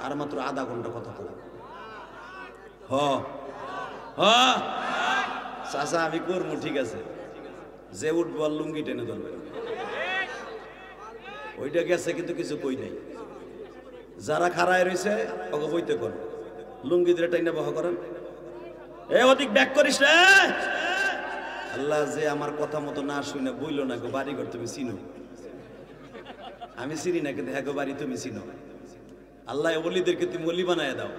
আর মাত্র আধা ঘন্টা কথা বলে। চাচা আমি করবো, ঠিক আছে, যে উঠবো আর লুঙ্গি টেনে ধরবে, ওইটা গেছে কিন্তু কিছু কই নাই। যারা খাড়ায় রয়েছে ওকে বইতে কর, লুঙ্গি ধরে টাইনা বহ করেন। এ অধিক ব্যাক করিস রে। আল্লাহ যে আমার কথা মতো না শুনে বইল না গো, বাড়ি ঘর তুমি চিনো, আমি চিনি না, কিন্তু হ্যাঁ গো বাড়ি তুমি চিনো। আল্লাহ ওলিদেরকে তুমি ওলি বানায় দাও।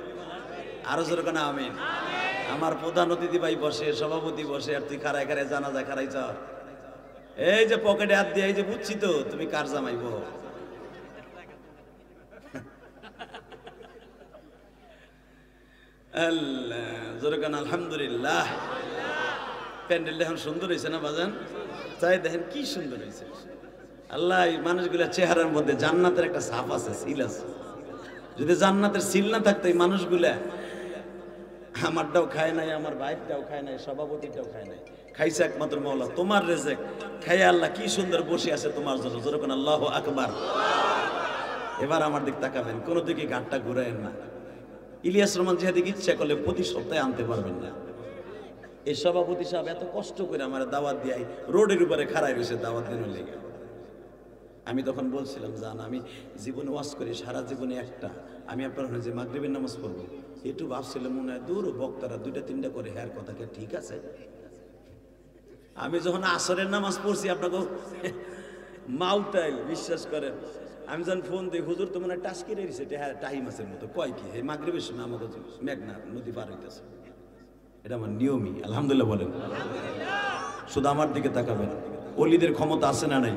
আরো জোর কেন আমিন। আমার প্রধান অতিথি ভাই বসে, সভাপতি বসে, আর তুই খাড়ায় খাড়ায় জানাজা খাড়াই চা। এই যে পকেটে হাত দিয়ে, এই যে বুঝছি তো তুমি কার জামাইব। আল্লাহ জোরে কেন আলহামদুলিল্লাহ। প্যান্ডেলটা এখন সুন্দর হয়েছে না বাজান? চাই দেখেন কি সুন্দর হয়েছে। আল্লাহ মানুষগুলা চেহারার মধ্যে জান্নাতের একটা ছাপ আছে, সিল আছে। যদি জান্নাতের সিল না থাকতো এই মানুষগুলা, আমারটাও খায় নাই, আমার ভাইটাও খায় নাই, সভাপতিটাও খায় নাই, খাইছে একমাত্র মাওলা তোমার রেজেক। খাইয়া আল্লাহ কি সুন্দর বসে আছে তোমার জন্য। যেরকম আল্লাহু আকবার। এবার আমার দিক তাকাবেন, কোনো দিকে গাঁটটা ঘুরায়েন না। ইলিয়াস রহমান জিহাদি ইচ্ছা করলে প্রতি সপ্তাহে আনতে পারবেন না। এই সভাপতি সাহেব এত কষ্ট করে আমার দাওয়াত দিয়ে রোডের উপরে খাড়াই রয়েছে দাওয়াত দেওয়ার লেগে। আমি তখন বলছিলাম, জান আমি জীবনে ওয়াজ করি সারা জীবনে একটা, আমি আপনার যে মাগরিবের নামাজ পড়বো একটু ভাবছিলাম মনে হয় দূর বক্তারা দুইটা তিনটা করে হ্যার কথাকে ঠিক আছে। আমি যখন আসরের নামাজ পড়ছি আপনাকে মাউটাইল বিশ্বাস করেন, আমি যখন ফোন দিই হুজুর তো মনে হয় টাস্কি রয়েছে, হ্যাঁ টাইম আছে মতো কয় কি এই মাগরিবের সময় আমাকে মেঘনা নদী পার হইতেছে, এটা আমার নিয়মই। আলহামদুলিল্লাহ বলেন। শুধু আমার দিকে তাকাবেন, ওলিদের ক্ষমতা আছে না নাই?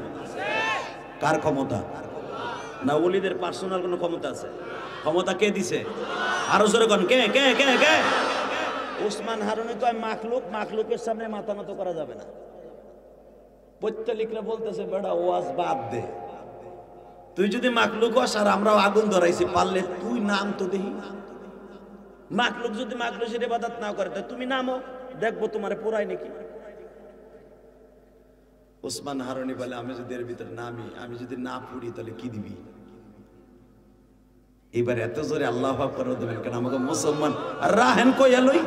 কার ক্ষমতা? না ওলিদের পার্সোনাল কোনো ক্ষমতা আছে? ক্ষমতা কে দিছে? আরো জোরে কোন কে কে কে কে? ওসমান হারুনি তো মাখলুক, মাখলুকের সামনে মাথা নত করা যাবে না। পৈত্তলিকরা বলতেছে বেড়া ওয়াজ বাদ দে, তুই যদি মাখলুক হস আর আমরাও আগুন ধরাইছি পারলে তুই নাম তো দেখি। মাখলুক যদি মাখলুকের ইবাদত না করে তুমি নামো, দেখবো তোমারে পোড়াই নাকি। ওসমান হারুনি বলে আমি যদি এর ভিতরে নামি, আমি যদি না পড়ি তাহলে কি দিবি? এবার এত জোরে আল্লাহু আকবার দেবেন কেন? আমাকে মুসলমান রাহেন কই এলই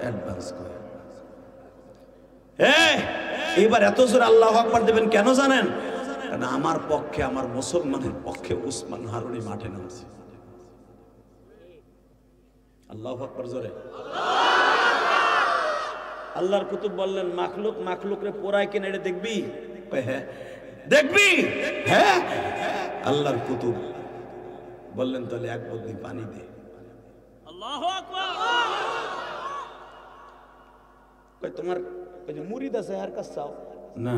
অ্যাডভান্স কই। এবার এত জোরে আল্লাহু আকবার দেবেন কেন জানেন? কারণ আমার পক্ষে, আমার মুসলমানের পক্ষে ওসমান হারুনি মাঠে নামছে। আল্লাহু আকবার জোরে। আল্লাহর কুতুব বললেন মাখলুক মাখলুকরে পোড়ায় কিনা এটা দেখবি? হ্যাঁ দেখবি। হ্যাঁ আল্লাহর কুতুব বললেন তাহলে এক বদলি পানি দে। আল্লাহু আকবার। কই তোমার ওই যে মুরিদ আছে আর কাছে চাও না,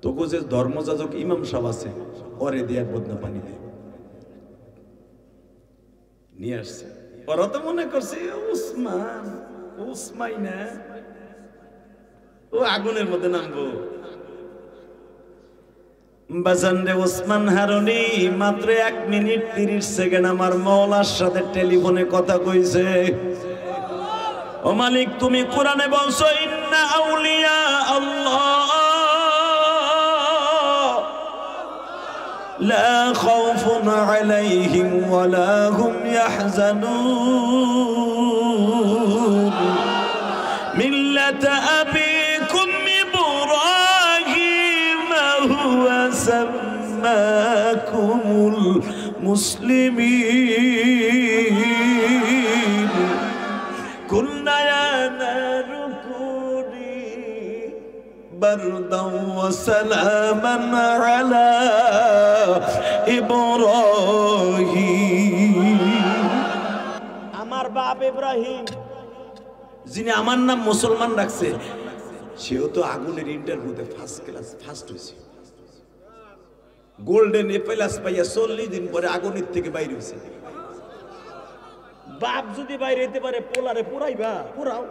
তোকে যে ধর্মযাজক ইমাম সাহেব আছে ওরে দিয়ে এক বদনা পানি দে। নিয়ে আসছে। ওরা তো মনে করছে উসমান উসমাই না, ও আগুনের মধ্যে নামবো। বাজানরে ওসমান হারুনি মাত্র 1 মিনিট 30 সেকেন্ড আমার মাওলার সাথে টেলিফোনে কথা কইছে। ও মালিক তুমি কোরআনে বলছো ইন্না আউলিয়া আল্লাহ লা খাউফুন আলাইহিম ওয়ালা হুম ইয়াহজানুন মিল্লাতা আবিকুম ইব্রাহিম হুয়া সাম্মাকুমুল মুসলিমিন কুল্লা ইয়া নারু কুনি বারদাও ওয়া সালামান আলা ইব্রাহিম। আমার বাপ ইব্রাহিম যিনি আমার নাম মুসলমান রাখছে, সেও তো আগুনের ইন্টারভিউতে ফার্স্ট ক্লাস ফার্স্ট হয়েছে, গোল্ডেন এপেলাস পাইয়া 40 দিন পরে আগুনের থেকে বাইরে হয়েছে। বাপ যদি বাইরে হইতে পারে পোলারে পুরাইবা, পুরাও।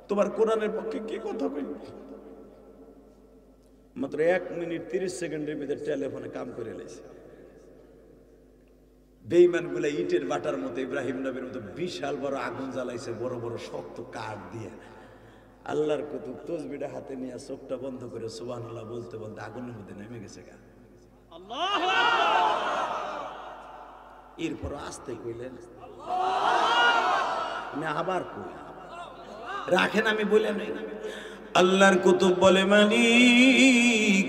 তোমার কোরআনের পক্ষে কি কথা কই? মাত্র 1 মিনিট 30 সেকেন্ডের ভিতরে টেলিফোনে কাম করে এলাইছে। বেঈমান গুলা ইটের বাটার মতো ইব্রাহিম নবীর মতো বিশাল বড় আগুন জ্বালাইছে, বড় বড় শক্ত কাঠ দিয়ে। আল্লাহর কুতুব তসবিহটা হাতে নিয়ে চোখটা বন্ধ করে সুবহানাল্লাহ বলতে বলতে আগুনের মধ্যে নেমে গেছে গা। আল্লাহু আকবার। এরপর আস্তে কইলেন আমি আবার কই রাখেন, আমি বলে নাই। আল্লাহর কুতুব বলে মালিক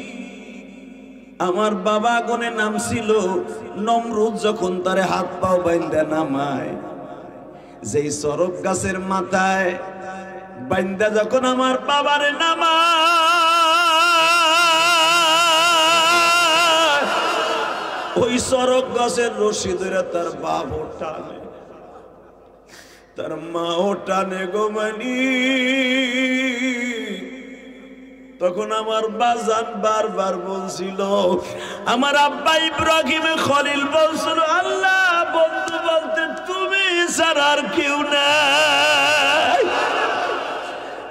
আমার বাবা আগুনে নামছিল, নমরুদ যখন তারে হাত পাও বাইন্দা নামায়, যেই সরব গাছের মাথায় বাইন্দা যখন আমার বাবারে নামায়, ওই সরব গাছের রশি ধরে তার বাবও টানে, তার মাও টানে গো মালিক। তখন আমার বাজান বারবার বলছিল, আমার আব্বা ইব্রাহিম খলিল বলছিল আল্লাহ বন্ধু বলতে তুমি ছাড়া আর কেউ নাই,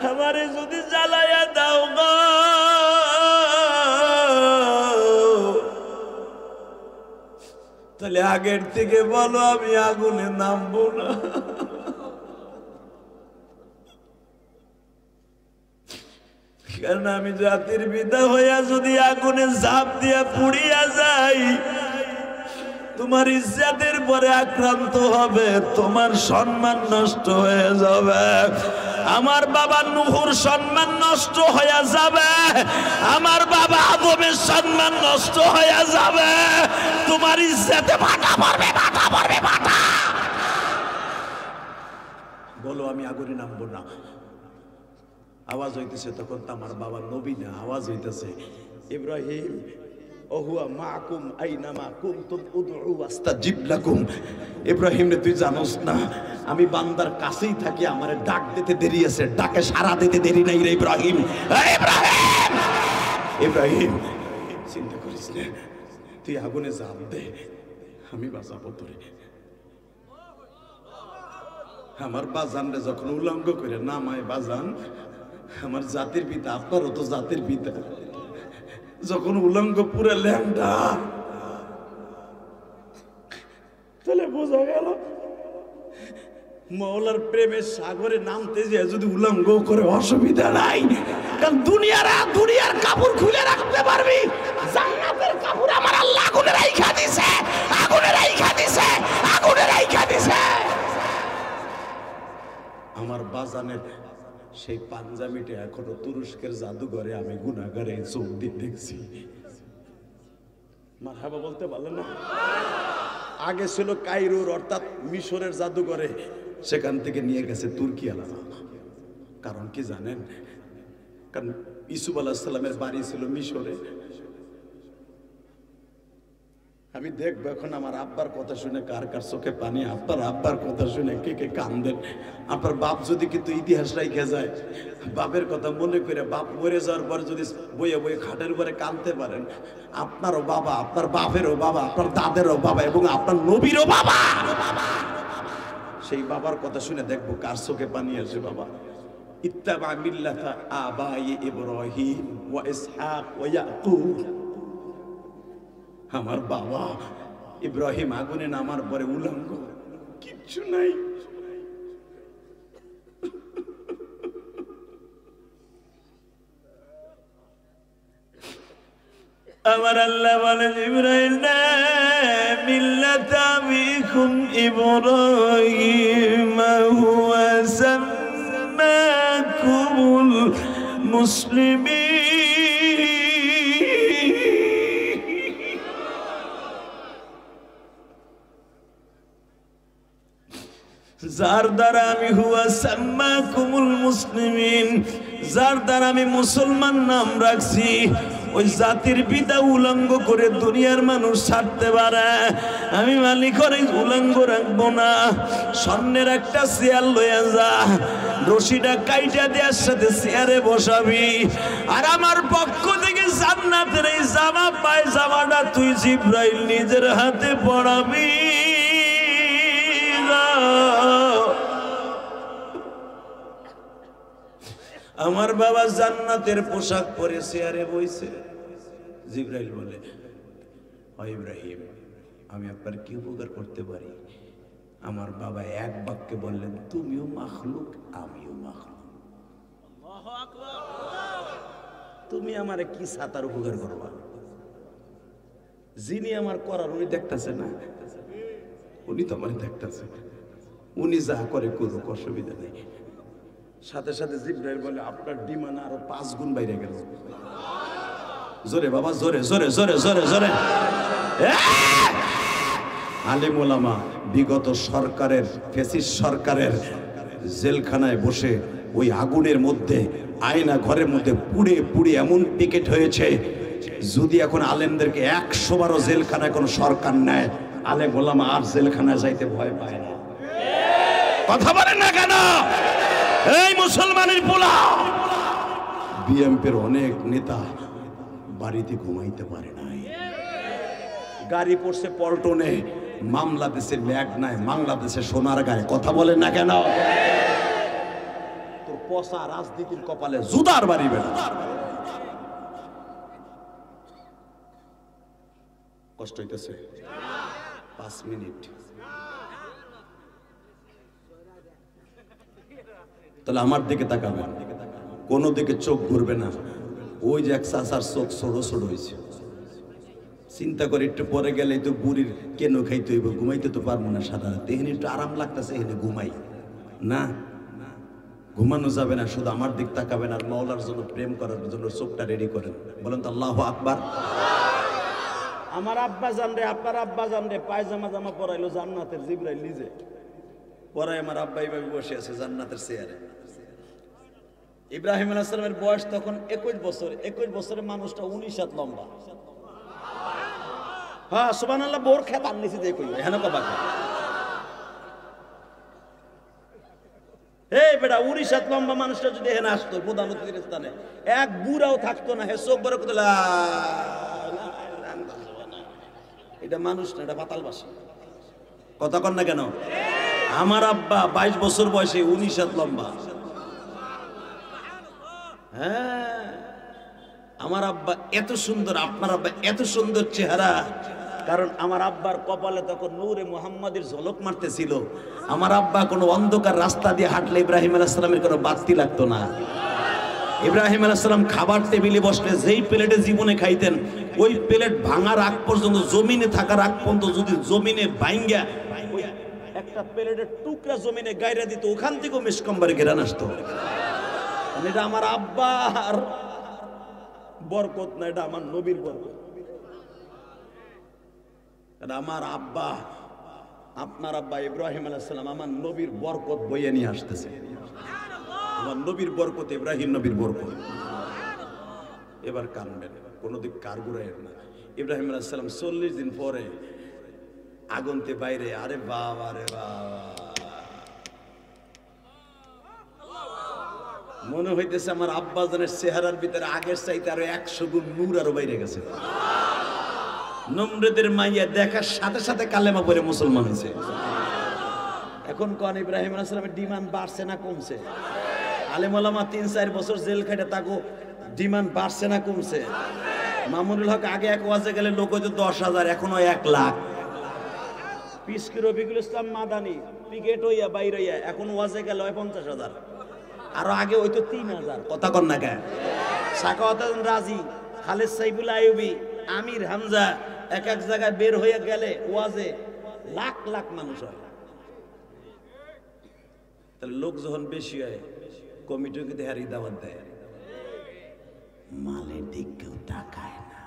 আমারে যদি জ্বালাইয়া দাও গো তাহলে আগের থেকে বলো আমি আগুনে নামবো না। কারণ আমি জাতির পিতা হইয়া যদি আগুনে ঝাঁপ দিয়া পুড়িয়া যাই, তোমার ইজ্জতের পরে আক্রান্ত হবে, তোমার সম্মান নষ্ট হয়ে যাবে। আমার বাবা নূহুর সম্মান নষ্ট হয়ে যাবে, আমার বাবা আদমের সম্মান নষ্ট হয়ে যাবে, তোমার ইজ্জতে ভাটা পড়বে, ভাটা পড়বে, ভাটা। বলো আমি আগুনে নামবো না। আওয়াজ হইতেছে, তখন তো আমার বাবা নবী না, আওয়াজ হইতেছে, ইব্রাহিম ওহুয়া মাকুম আইনামা কুনতুম উদউ আস্তাজিব লাকুম। ইব্রাহিম রে তুই জানোস না আমি বান্দার কাছেই থাকি, আমারে ডাক দিতে দেরি আছে, ডাকে সাড়া দিতে দেরি নাই রে ইব্রাহিম। ইব্রাহিম ইব্রাহিম চিন্তা করিস না, তুই আগুনে ঝাঁপ দে, আমি বাঁচাবো তোরে। আমার বাজান রে যখন উলঙ্গ করে নামায় বাজান, আমার জাতির পিতা, আপনারও তো জাতির পিতা, যখন উলঙ্গ পুরে ল্যাংটা, তাহলে বোঝা গেল মওলার প্রেমের সাগরে নামতে যে যদি উলঙ্গ করে অসুবিধা নাই। কারণ দুনিয়ার কাপড় খুলে রাখতে পারবি, জান্নাতের কাপড় আমার আল্লাহ আগুনে রাইখা দিছে, আগুনে রাইখা দিছে, আগুনে রাইখা দিছে। আমার বাজানের সেই পাঞ্জাবিটা এখনো তুরস্কের জাদুঘরে আমি গুনাহগারে চোখ দিয়ে দেখছি। মারহাবা বলতে পারলেন না? আগে ছিল কায়রোর অর্থাৎ মিশরের জাদুঘরে, সেখান থেকে নিয়ে গেছে তুর্কি আলাদা। কারণ কি জানেন? কারণ ইউসুফ আলাইহিস সালামের বাড়ি ছিল মিশরে। আমি দেখবো এখন আমার আব্বার কথা শুনে কার কার চোখে পানি, আপনার আব্বার কথা শুনে কে কে কান্দেন। আপনার বাপ যদি কিন্তু ইতিহাস রাইখে যায়, বাপের কথা মনে করে বাপ মরে যাওয়ার পর যদি বইয়ে বইয়ে খাটের উপরে কাঁদতে পারেন, আপনারও বাবা, আপনার বাপেরও বাবা, আপনার দাদেরও বাবা এবং আপনার নবীরও বাবা, সেই বাবার কথা শুনে দেখবো কার চোখে পানি আসে। বাবা ইত্তাবা মিল্লাতা আবাই ইব্রাহিম ওয়া ইসহাক ওয়া ইয়াকুব। আমার বাবা ইব্রাহিম আগুনে নামার পরে উলঙ্গ, কিচ্ছু নাই। আমার আল্লাহ বলেন ইব্রাহিম না মিল্লাতা আবিকুম ইব্রাহিম হুয়া সাম্মাকুমুল মুসলিমিন। যার দ্বারা আমি হুয়া সাম্মাকুমুল মুসলিমিন, যার দ্বারা আমি মুসলমান নাম রাখছি, ওই জাতির পিতা উলঙ্গ করে দুনিয়ার মানুষ ছাড়তে পারে, আমি মালিক করে উলঙ্গ রাখবো না। স্বর্ণের একটা চেয়ার লইয়া যা, রশিটা কাইটা দেওয়ার সাথে চেয়ারে বসাবি, আর আমার পক্ষ থেকে জান্নাতের এই জামা পায় জামাটা তুই জিব্রাইল নিজের হাতে পরাবি। আমার বাবা জান্নাতের পোশাক পরে চেয়ারে বইছে। জিব্রাইল বলে, ইব্রাহিম আমি আপনার কি উপকার করতে পারি? আমার বাবা এক বাক্যে বললেন, তুমিও মাখলুক আমিও মাখলুক। তুমি আমারে কি সাতার উপকার করবা? যিনি আমার করার উনি দেখতেছে না, উনি তো আমার দেখতেছে, উনি যা করে কোনো অসুবিধা নেই। সাথে সাথে জিব্রাইল বলে, আপনার ডিমান্ড আরো 5 গুণ বাইরে গেল। জোরে বাবা, জোরে জোরে জোরে জোরে জোরে। আলেম ওলামা বিগত সরকারের, ফ্যাসিস্ট সরকারের জেলখানায় বসে ওই আগুনের মধ্যে, আয়না ঘরের মধ্যে পুড়ে পুড়ে এমন পিকেট হয়েছে, যদি এখন আলেমদেরকে 100 বারও জেলখানায় কোনো সরকার নেয়, আলেম ওলামা আর জেলখানায় যাইতে ভয় পায় না। কথা বলেন না কেন? এই মুসলমানের পোলা, বিএমপির অনেক নেতা বাড়িতে ঘুমাইতে পারে নাই, গাড়ি পড়ছে পল্টনে, মামলা দেশের মেঘনায়, বাংলাদেশের সোনার গায়ে। কথা বলেন না কেন? তোর পচা রাজনীতির কপালে জুতার বাড়িবে না। কষ্ট হইতেছে? 5 মিনিট। তাহলে আমার দিকে তাকাবেন। কোনো দিকে চোখ ঘুরবে না। ওই যে এক চাচার চোখ ছোট ছোট হয়েছে, চিন্তা করে একটু পরে গেলে তো বুড়ির কেন খাইতে হইব, ঘুমাইতে তো পারবো না সারা রাত, এখানে একটু আরাম লাগতেছে, এখানে ঘুমাই না, ঘুমানো যাবে না, শুধু আমার দিক তাকাবেন আর মাওলার জন্য প্রেম করার জন্য চোখটা রেডি করেন। বলেন তো আল্লাহু আকবার। আমার আব্বা জান রে, আপনার আব্বা জান রে পায়জামা জামা পরাইলো জান্নাতের জিবরাইল নিজে পরাই, আমার আব্বা এইভাবে বসে আছে জান্নাতের চেয়ারে। ইব্রাহিম আলাইহিস সালামের বয়স তখন 21 বছর। 21 বছরের মানুষটা 19 হাত লম্বা। হ্যাঁ সুবহানাল্লাহ, বোর খেত আননিছি যে কইবে হেন কবা। এই বেটা 19 হাত লম্বা মানুষটা যদি এখানে আসতো প্রধান অতিথির স্থানে, এক বুড়াও থাকতো না, হে চোখ বড় করে এটা মানুষ না, এটা পাতালবাসী। কথা কন না কেন? আমার আব্বা 22 বছর বয়সে 19 হাত লম্বা। হ্যাঁ আমার আব্বা এত সুন্দর, আপনার আব্বা এত সুন্দর চেহারা, কারণ আমার আব্বার কপালে তখন নূরে মুহাম্মাদের ঝলক মারতেছিল। আমার আব্বা কোনো অন্ধকার রাস্তা দিয়ে হাঁটলে ইব্রাহিম আলাইহিস সালামের কোনো বাতি লাগতো না। ইব্রাহিম আলাইহিস সালাম খাবার টেবিলে বসলে যেই প্লেটে জীবনে খাইতেন, ওই প্লেট ভাঙার আগ পর্যন্ত, জমিনে থাকার আগ পর্যন্ত যদি জমিনে ভাঙ্গা একটা প্লেটের টুকরা জমিনে গায়রা দিত, ওখান থেকেও মিসকম্বরে ঘেরান আসতো। এটা আমার আব্বার বরকত না, এটা আমার নবীর বরকত। আমার আব্বা, আপনার আব্বা ইব্রাহিম আলাইহিস সালাম আমার নবীর বরকত বইয়ে নিয়ে আসতেছে। আমার নবীর বরকত, ইব্রাহিম নবীর বরকত। এবার কানবেন, কোনো দিক কারগুরায়ের না। ইব্রাহিম আলাইহিস সালাম 40 দিন পরে আগুনতে বাইরে, আরে বাবা রে বাবা, মনে হইতেছে আমার আব্বাজানের চেহারার ভিতরে আগের চাইতে আরো 100 গুণ নূর আরো বাইরে গেছে। নমরুদের মাইয়া দেখার সাথে সাথে কালেমা পড়ে মুসলমান হয়েছে। এখন কোন ইব্রাহিম আলাইহিস সালামের ডিমান্ড বাড়ছে না কমছে? আলেম ওলামা 3-4 বছর জেল খেটে তাকো ডিমান্ড বাড়ছে না কমছে? মামুনুল হক আগে এক ওয়াজে গেলে লোক হয়তো 10,000, এখনো 1 লাখ। পিসকি রফিকুল ইসলাম মাদানি পিকেট হইয়া বাইর হইয়া এখন ওয়াজে গেলে 50,000, আরো আগে হয়তো 3,000। কথা কন না কেন? সাখাওয়াত রাজি, খালেদ সাইফুল আইয়ুবী, আমির হামজা এক এক জায়গায় বের হয়ে গেলে ওয়াজে লাখ লাখ মানুষ হয়। তাহলে লোক যখন বেশি হয়, কমিটিকে দেহারি দাওয়াত দেয়, মালের দিক কেউ তাকায় না,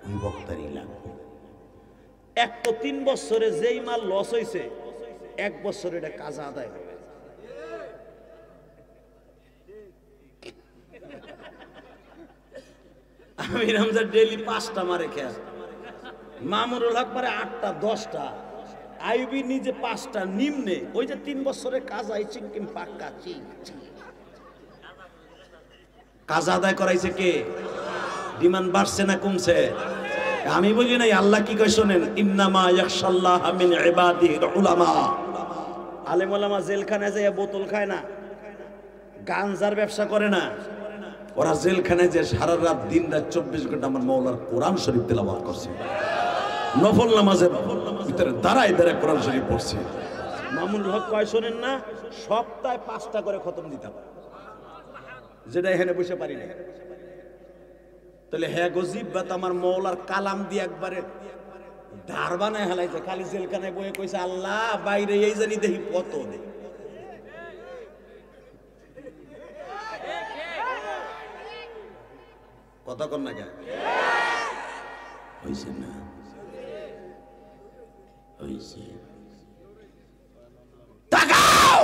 ওই বক্তারই লাগবে। এক তো 3 বছরে যেই মাল লস হয়েছে, 1 বছরে এটা কাজা আদায় হবে। আমির হামজা ডেইলি 5টা মারে খেয়াল, মামুনুল হক পারে 8টা 10টা, আইয়ুবী নিজে 5টা নিম্নে। ওই যে 3 বছরের কাজ আইছে কিম পাক্কা কাজ আদায় করাইছে কে? ডিমান্ড বাড়ছে না কমছে? আমি বলি নাই, আল্লাহ কি কয় শোনেন, ইন্নামা ইয়াখশাল্লাহ মিন ইবাদিহিল উলামা। আলেম ওলামা জেলখানায় যায় বোতল খায় না, গাঞ্জার ব্যবসা করে না, ওরা জেলখানায় যে সারা রাত দিন রাত 24 ঘন্টা আমার মাওলার কোরআন শরীফ তেলাওয়াত করছে, নফল নামাজের ভিতরে দাঁড়ায় দাঁড়ায় কোরআন শরীফ পড়ছে। মামুনুল হক কয় শোনেন না, সপ্তাহে 5টা করে খতম দিতাম, যেটা এখানে বসে পারি না। তাহলে হ্যাঁ গজিব বা আমার মাওলার কালাম দিয়ে একবারে ধার বানায় হেলাইছে। খালি জেলখানায় বয়ে কইছে, আল্লাহ বাইরে এই জানি দেখি কত দে। কথা কন না কেন? হইছে না? হইছে। তাকাও,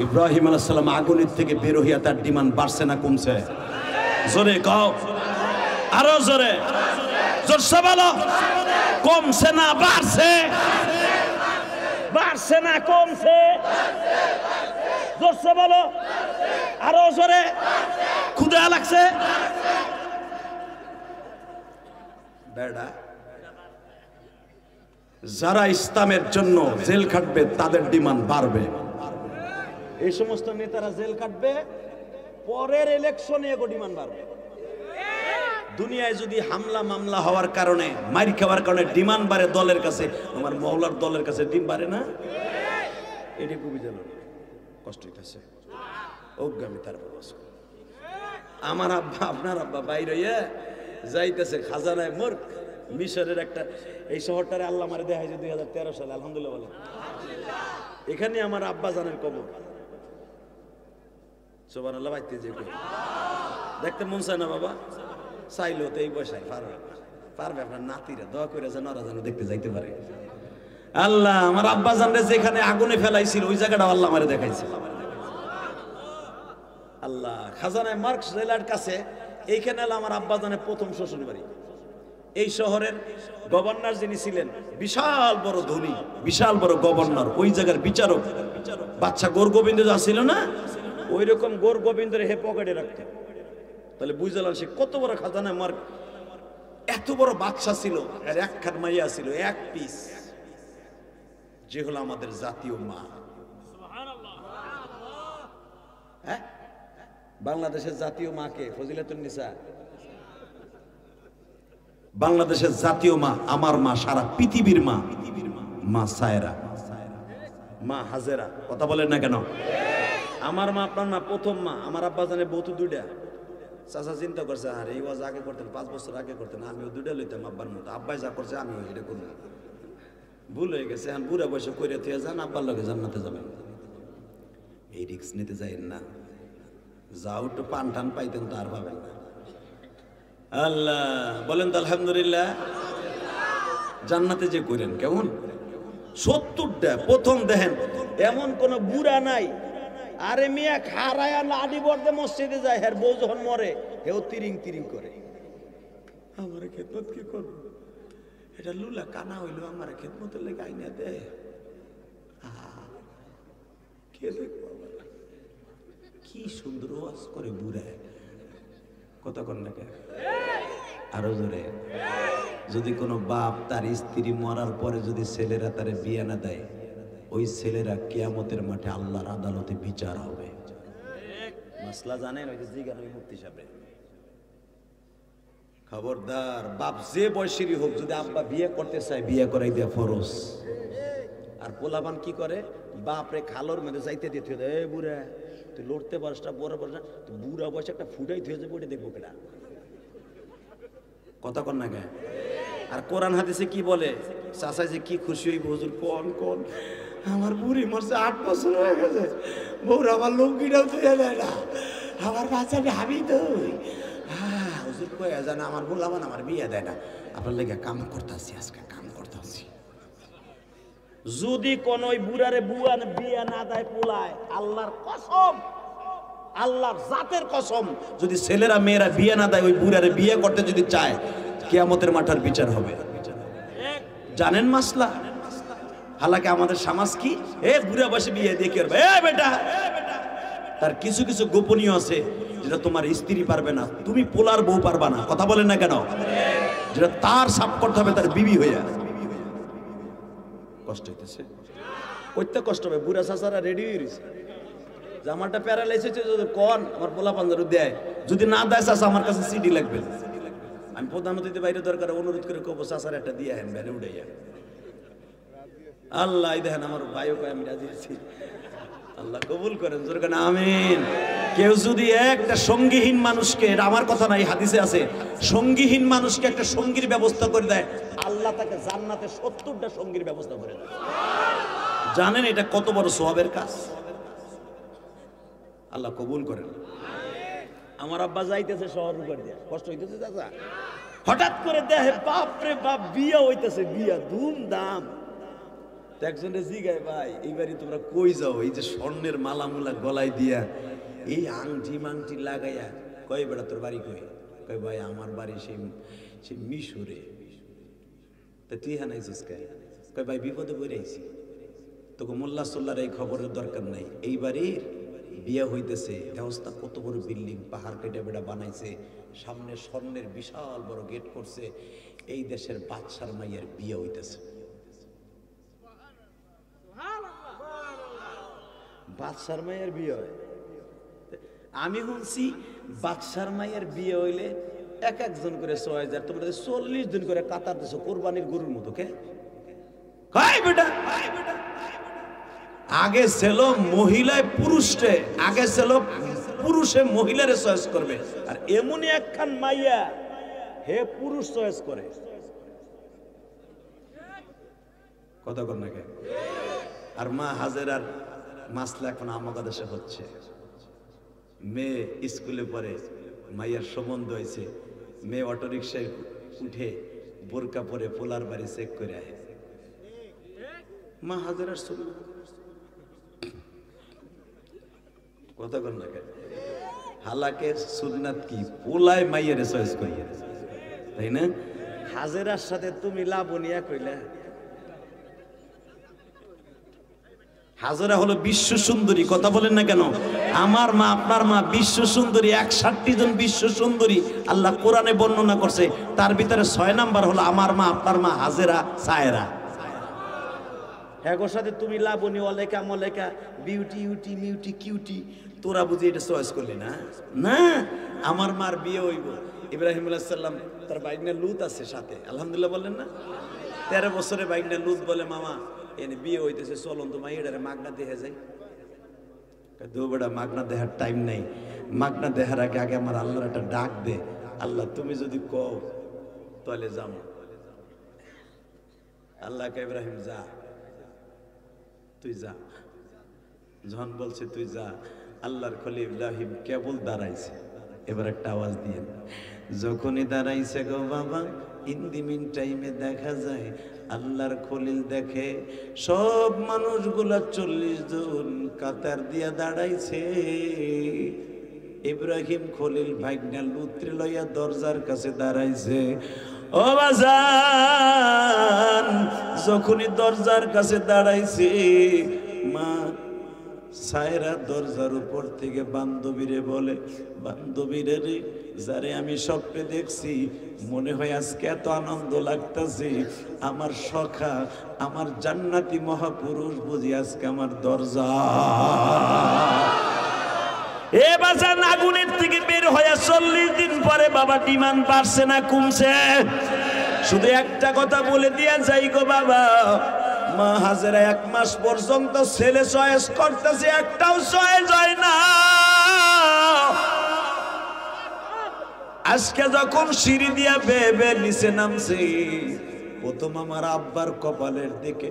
ইব্রাহিম আলাইহিস সালাম আগুনের থেকে বের হইয়া তার ডিমান্ড বাড়ছে না কমছে? জোরে কও, আরো জোরে, জোরসে বলো। কমছে না বাড়ছে? বাড়ছে না কমছে? জোরসে বলো, আরো জোরে। ক্ষুধা লাগছে বেড়া? যারা ইসলামের জন্য জেল খাটবে তাদের ডিমান্ড বাড়বে। এই সমস্ত নেতারা জেল কাটবে, পরের ইলেকশনে এগো ডিমান্ড বাড়বে। দুনিয়ায় যদি হামলা মামলা হওয়ার কারণে, মার খাওয়ার কারণে ডিমান্ড বাড়ে দলের কাছে, আমার মহল্লার দলের কাছে ডিম বাড়ে না? এটা খুবই জানো কষ্ট হইতেছে। অজ্ঞামী তারপর আমার আব্বা আপনার আব্বা বাইরে যাইতেছে খাজানায় মোর মিশরের একটা এই শহরটারে আল্লাহ মারে দেখাইছে 2013 সালে আলহামদুলিল্লাহ বলে এখানে আমার আব্বা জানের কবর সুবহানাল্লাহ বাইতে যে কই দেখতে মন চায় না বাবা চাইলো তো এই বয়সায় পারবে আপনার নাতিরা দোয়া করে যেন ওরা যেন দেখতে যাইতে পারে আল্লাহ আমার আব্বা জানরে যেখানে আগুনে ফেলাইছিল ওই জায়গাটা আল্লাহ আমারে দেখাইছে আল্লাহ খাজানায় মার্কস জেলার কাছে এইখানে হলো আমার আব্বা জানের প্রথম শ্বশুর বাড়ি এই শহরের গভর্নর যিনি ছিলেন বিশাল বড় ধনী বিশাল বড় গভর্নর ওই জায়গার বিচারক বাচ্চা গোর গোবিন্দ যা ছিল না ওই রকম গোর গোবিন্দের হে পকেটে রাখতেন তাহলে বুঝলাম সে কত বড় খাজানায় মার্ক এত বড় বাদশা ছিল আর একখান মাইয়া ছিল এক পিস যে হলো আমাদের জাতীয় মা হ্যাঁ বাংলাদেশের জাতীয় মাকে ফজিলাতুন নিসা বাংলাদেশের জাতীয় মা আমার মা সারা পৃথিবীর মা মা সায়রা মা হাজেরা কথা বলেন না কেন আমার মা আপনার মা প্রথম মা আমার আব্বা জানে বউ তো দুইটা চাচা চিন্তা করছে আর এই ওয়াজ আগে করতেন 5 বছর আগে করতেন আমিও দুইটা লইতাম আব্বার মতো আব্বাই যা করছে আমিও এটা করব ভুল হয়ে গেছে এখন বুড়া বয়সে কইরা থিয়া যান আব্বার লগে জান্নাতে যাবেন এই রিস্ক নিতে যাইেন না যাও একটু পান টান পাইতেন তো আর পাবেন না আল্লাহ বলেন তো আলহামদুলিল্লাহ জান্নাতে যে করেন কেমন 70টা প্রথম দেখেন এমন কোন বুড়া নাই আরে মিয়া খারায়া লাডি বর্দে মসজিদে যায় হের বউ যখন মরে হেও তিরিং তিরিং করে আমার খেদমত কি করবো এটা লুলা কানা হইলো আমার খেদমতের লেগে আইনা দে কে দেখবো কি সুন্দর ওয়াজ করে বুড়া কথা কন না আরো জোরে যদি কোনো বাপ তার স্ত্রী মরার পরে যদি ছেলেরা তারে বিয়ে না দেয় ওই ছেলেরা কিয়ামতের মাঠে আল্লাহর আদালতে বিচার হবে মাসলা জানেন ওই যে জিগান ওই মুফতি সাহেব খবরদার বাপ যে বয়সেরই হোক যদি আব্বা বিয়ে করতে চায় বিয়ে করাই দেয়া ফরজ আর পোলাপান কি করে বাপরে খালোর মধ্যে যাইতে দিতে এ বুড়া তুই লড়তে পারিস না বড় পারিস না তুই বুড়া বয়সে একটা ফুটাই থুয়ে যাবে ওটা দেখবো কেনা কথা কন না কে আর কোরআন হাদিসে কি বলে চাচা যে কি খুশি হইব হুজুর কোন কোন আমার বুড়ি মরছে 8 বছর হয়ে গেছে বউর আমার লুঙ্গিটাও ধুয়ে দেয় না আমার বাচ্চাকে হাবি তুই হ্যাঁ হুজুর কয়ে জানা আমার বললাম আমার বিয়ে দেয় না আপনার লেগে কাম করতেছি আজকে কাম করতেছি যদি কোন ওই বুড়ারে বুয়া বিয়ে না দেয় পোলায় আল্লাহর কসম আল্লাহর জাতের কসম যদি ছেলেরা মেয়েরা বিয়ে না দেয় ওই বুড়ারে বিয়ে করতে যদি চায় কিয়ামতের মাঠের বিচার হবে জানেন মাসলা হালাকে আমাদের সমাজ কি এ বুড়া বসে বিয়ে দিয়ে কি করবে এ বেটা তার কিছু কিছু গোপনীয় আছে যেটা তোমার স্ত্রী পারবে না তুমি পোলার বউ পারবা না কথা বলেন না কেন যেটা তার সাফ করতে হবে তার বিবি হইয়া কষ্ট হইতেছে কইতে কষ্ট হবে বুড়া চাচারা রেডি হয়ে রয়েছে জামাটা প্যারালাইসিস যদি কোন আমার পোলা পাঞ্জারু দেয় যদি না দেয় চাচা আমার কাছে সিডি লাগবে আমি প্রধানমন্ত্রীতে বাইরে দরকার অনুরোধ করে কব চাচার একটা দিয়ে হেন ভ্যানে উঠাইয়া আল্লাহ দেখেন আমার ভাইও কয় আমি রাজি আছি আল্লাহ কবুল করেন জোরে আমিন কেউ যদি একটা সঙ্গীহীন মানুষকে এটা আমার কথা নাই হাদিসে আছে সঙ্গীহীন মানুষকে একটা সঙ্গীর ব্যবস্থা করে দেয় আল্লাহ তাকে জান্নাতে 70টা সঙ্গীর ব্যবস্থা করে দেয় জানেন এটা কত বড় সওয়াবের কাজ আল্লাহ কবুল করেন আমার আব্বা যাইতেছে শহর উপর দিয়ে কষ্ট হইতেছে চাচা হঠাৎ করে দেখে বাপ রে বাপ বিয়া হইতেছে বিয়া ধুমধাম একজনে জিগায় ভাই এইবারই তোমরা কই যাও এই যে স্বর্ণের মালামুলা গলায় দিয়া এই আংটি মাংটি লাগাইয়া কয় বেড়া তোর বাড়ি কই কয় ভাই আমার বাড়ি সেই মিশরে তা তুই হ্যাঁ নাইছিস কয় ভাই বিপদে পড়ে আইছি তোকে মোল্লা সোল্লার এই খবরের দরকার নাই এইবারই বিয়ে হইতেছে ব্যবস্থা কত বড় বিল্ডিং পাহাড় কেটে বেড়া বানাইছে সামনে স্বর্ণের বিশাল বড় গেট করছে এই দেশের বাদশার মাইয়ের বিয়ে হইতেছে বাদশার মায়ের বিয়ে হয় আমি শুনছি বাদশার মায়ের বিয়ে হইলে এক একজন করে 6000 তোমরা 40 দিন করে কাতার দিছো কোরবানির গরুর মতো কে বেটা আগে ছিল মহিলায় পুরুষে, আগে ছিল পুরুষে মহিলারে চয়েস করবে, আর এমনই একখান মাইয়া হে পুরুষ চয়েস করে। কথা কর না কে? আর মা হাজেরার মাসলা এখন আমাদের দেশে হচ্ছে। মেয়ে স্কুলে পড়ে, মাইয়ার সম্বন্ধ হয়েছে, মেয়ে অটোরিকশায় উঠে বোরকা পরে পোলার বাড়ি চেক করে আয়। মা হাজেরার কথা কর না কে? হালাকে সুন্নাত কি পোলায় মাইয়ারে চয়েস করি, তাই না? হাজেরার সাথে তুমি লাবনিয়া কইলা। হাজেরা হলো বিশ্ব সুন্দরী, কথা বলেন না কেন? আমার মা আপনার মা বিশ্ব সুন্দরী, 61 জন বিশ্ব সুন্দরী আল্লাহ কোরআনে বর্ণনা করছে, তার ভিতরে 6 নাম্বার হলো আমার মা আপনার মা হাজেরা সায়রা। হ্যাঁ গোর সাথে তুমি লাবনি অলেকা মলেকা বিউটি ইউটি মিউটি কিউটি, তোরা বুঝি এটা চয়েস করলি না? না, আমার মার বিয়ে হইব, ইব্রাহিম আলাইহিস সালাম তার বাইগনা লুত আছে সাথে, আলহামদুলিল্লাহ বললেন না? 13 বছরে বাইগনা লুত বলে মামা এনে বিয়ে হইতেছে, চলন তো মাইয়ারে মাগনা দেখে যাই। দুবেড়া মাগনা দেখার টাইম নেই, মাগনা দেখার আগে আগে আমার আল্লাহর একটা ডাক দে, আল্লাহ তুমি যদি কও তাহলে যাও। আল্লাহকে ইব্রাহিম যা, তুই যা। যখন বলছে তুই যা, আল্লাহর খলিল ইব্রাহিম কেবল দাঁড়াইছে, এবার একটা আওয়াজ দিয়ে যখনই দাঁড়াইছে গো বাবা, ইন দি মিন টাইমে দেখা যায় আল্লাহর খলিল দেখে সব মানুষগুলা 40 জন কাতার দিয়া দাঁড়াইছে। ইব্রাহিম খলিল ভাইগনা লুত্রে লইয়া দরজার কাছে দাঁড়াইছে। ও বাজান, যখনই দরজার কাছে দাঁড়াইছে, মা সায়রা দরজার উপর থেকে বান্ধবীরে বলে, বান্ধবীরে রে, যারে আমি স্বপ্নে দেখছি, মনে হয় আজকে এত আনন্দ লাগতেছে, আমার সখা আমার জান্নাতি মহাপুরুষ বুঝি আজকে আমার দরজা। এ বাজান আগুনের থেকে বের হয়ে 40 দিন পরে বাবা ডিমান্ড বাড়ছে না কমছে? শুধু একটা কথা বলে দিয়া যাই গো বাবা, মা হাজেরা 1 মাস পর্যন্ত ছেলে চয়েস করতেছে, একটাও চয়েস হয় না। আজকে যখন সিঁড়ি দিয়া বেবে নিচে নামছে, প্রথম আমার আব্বার কপালের দিকে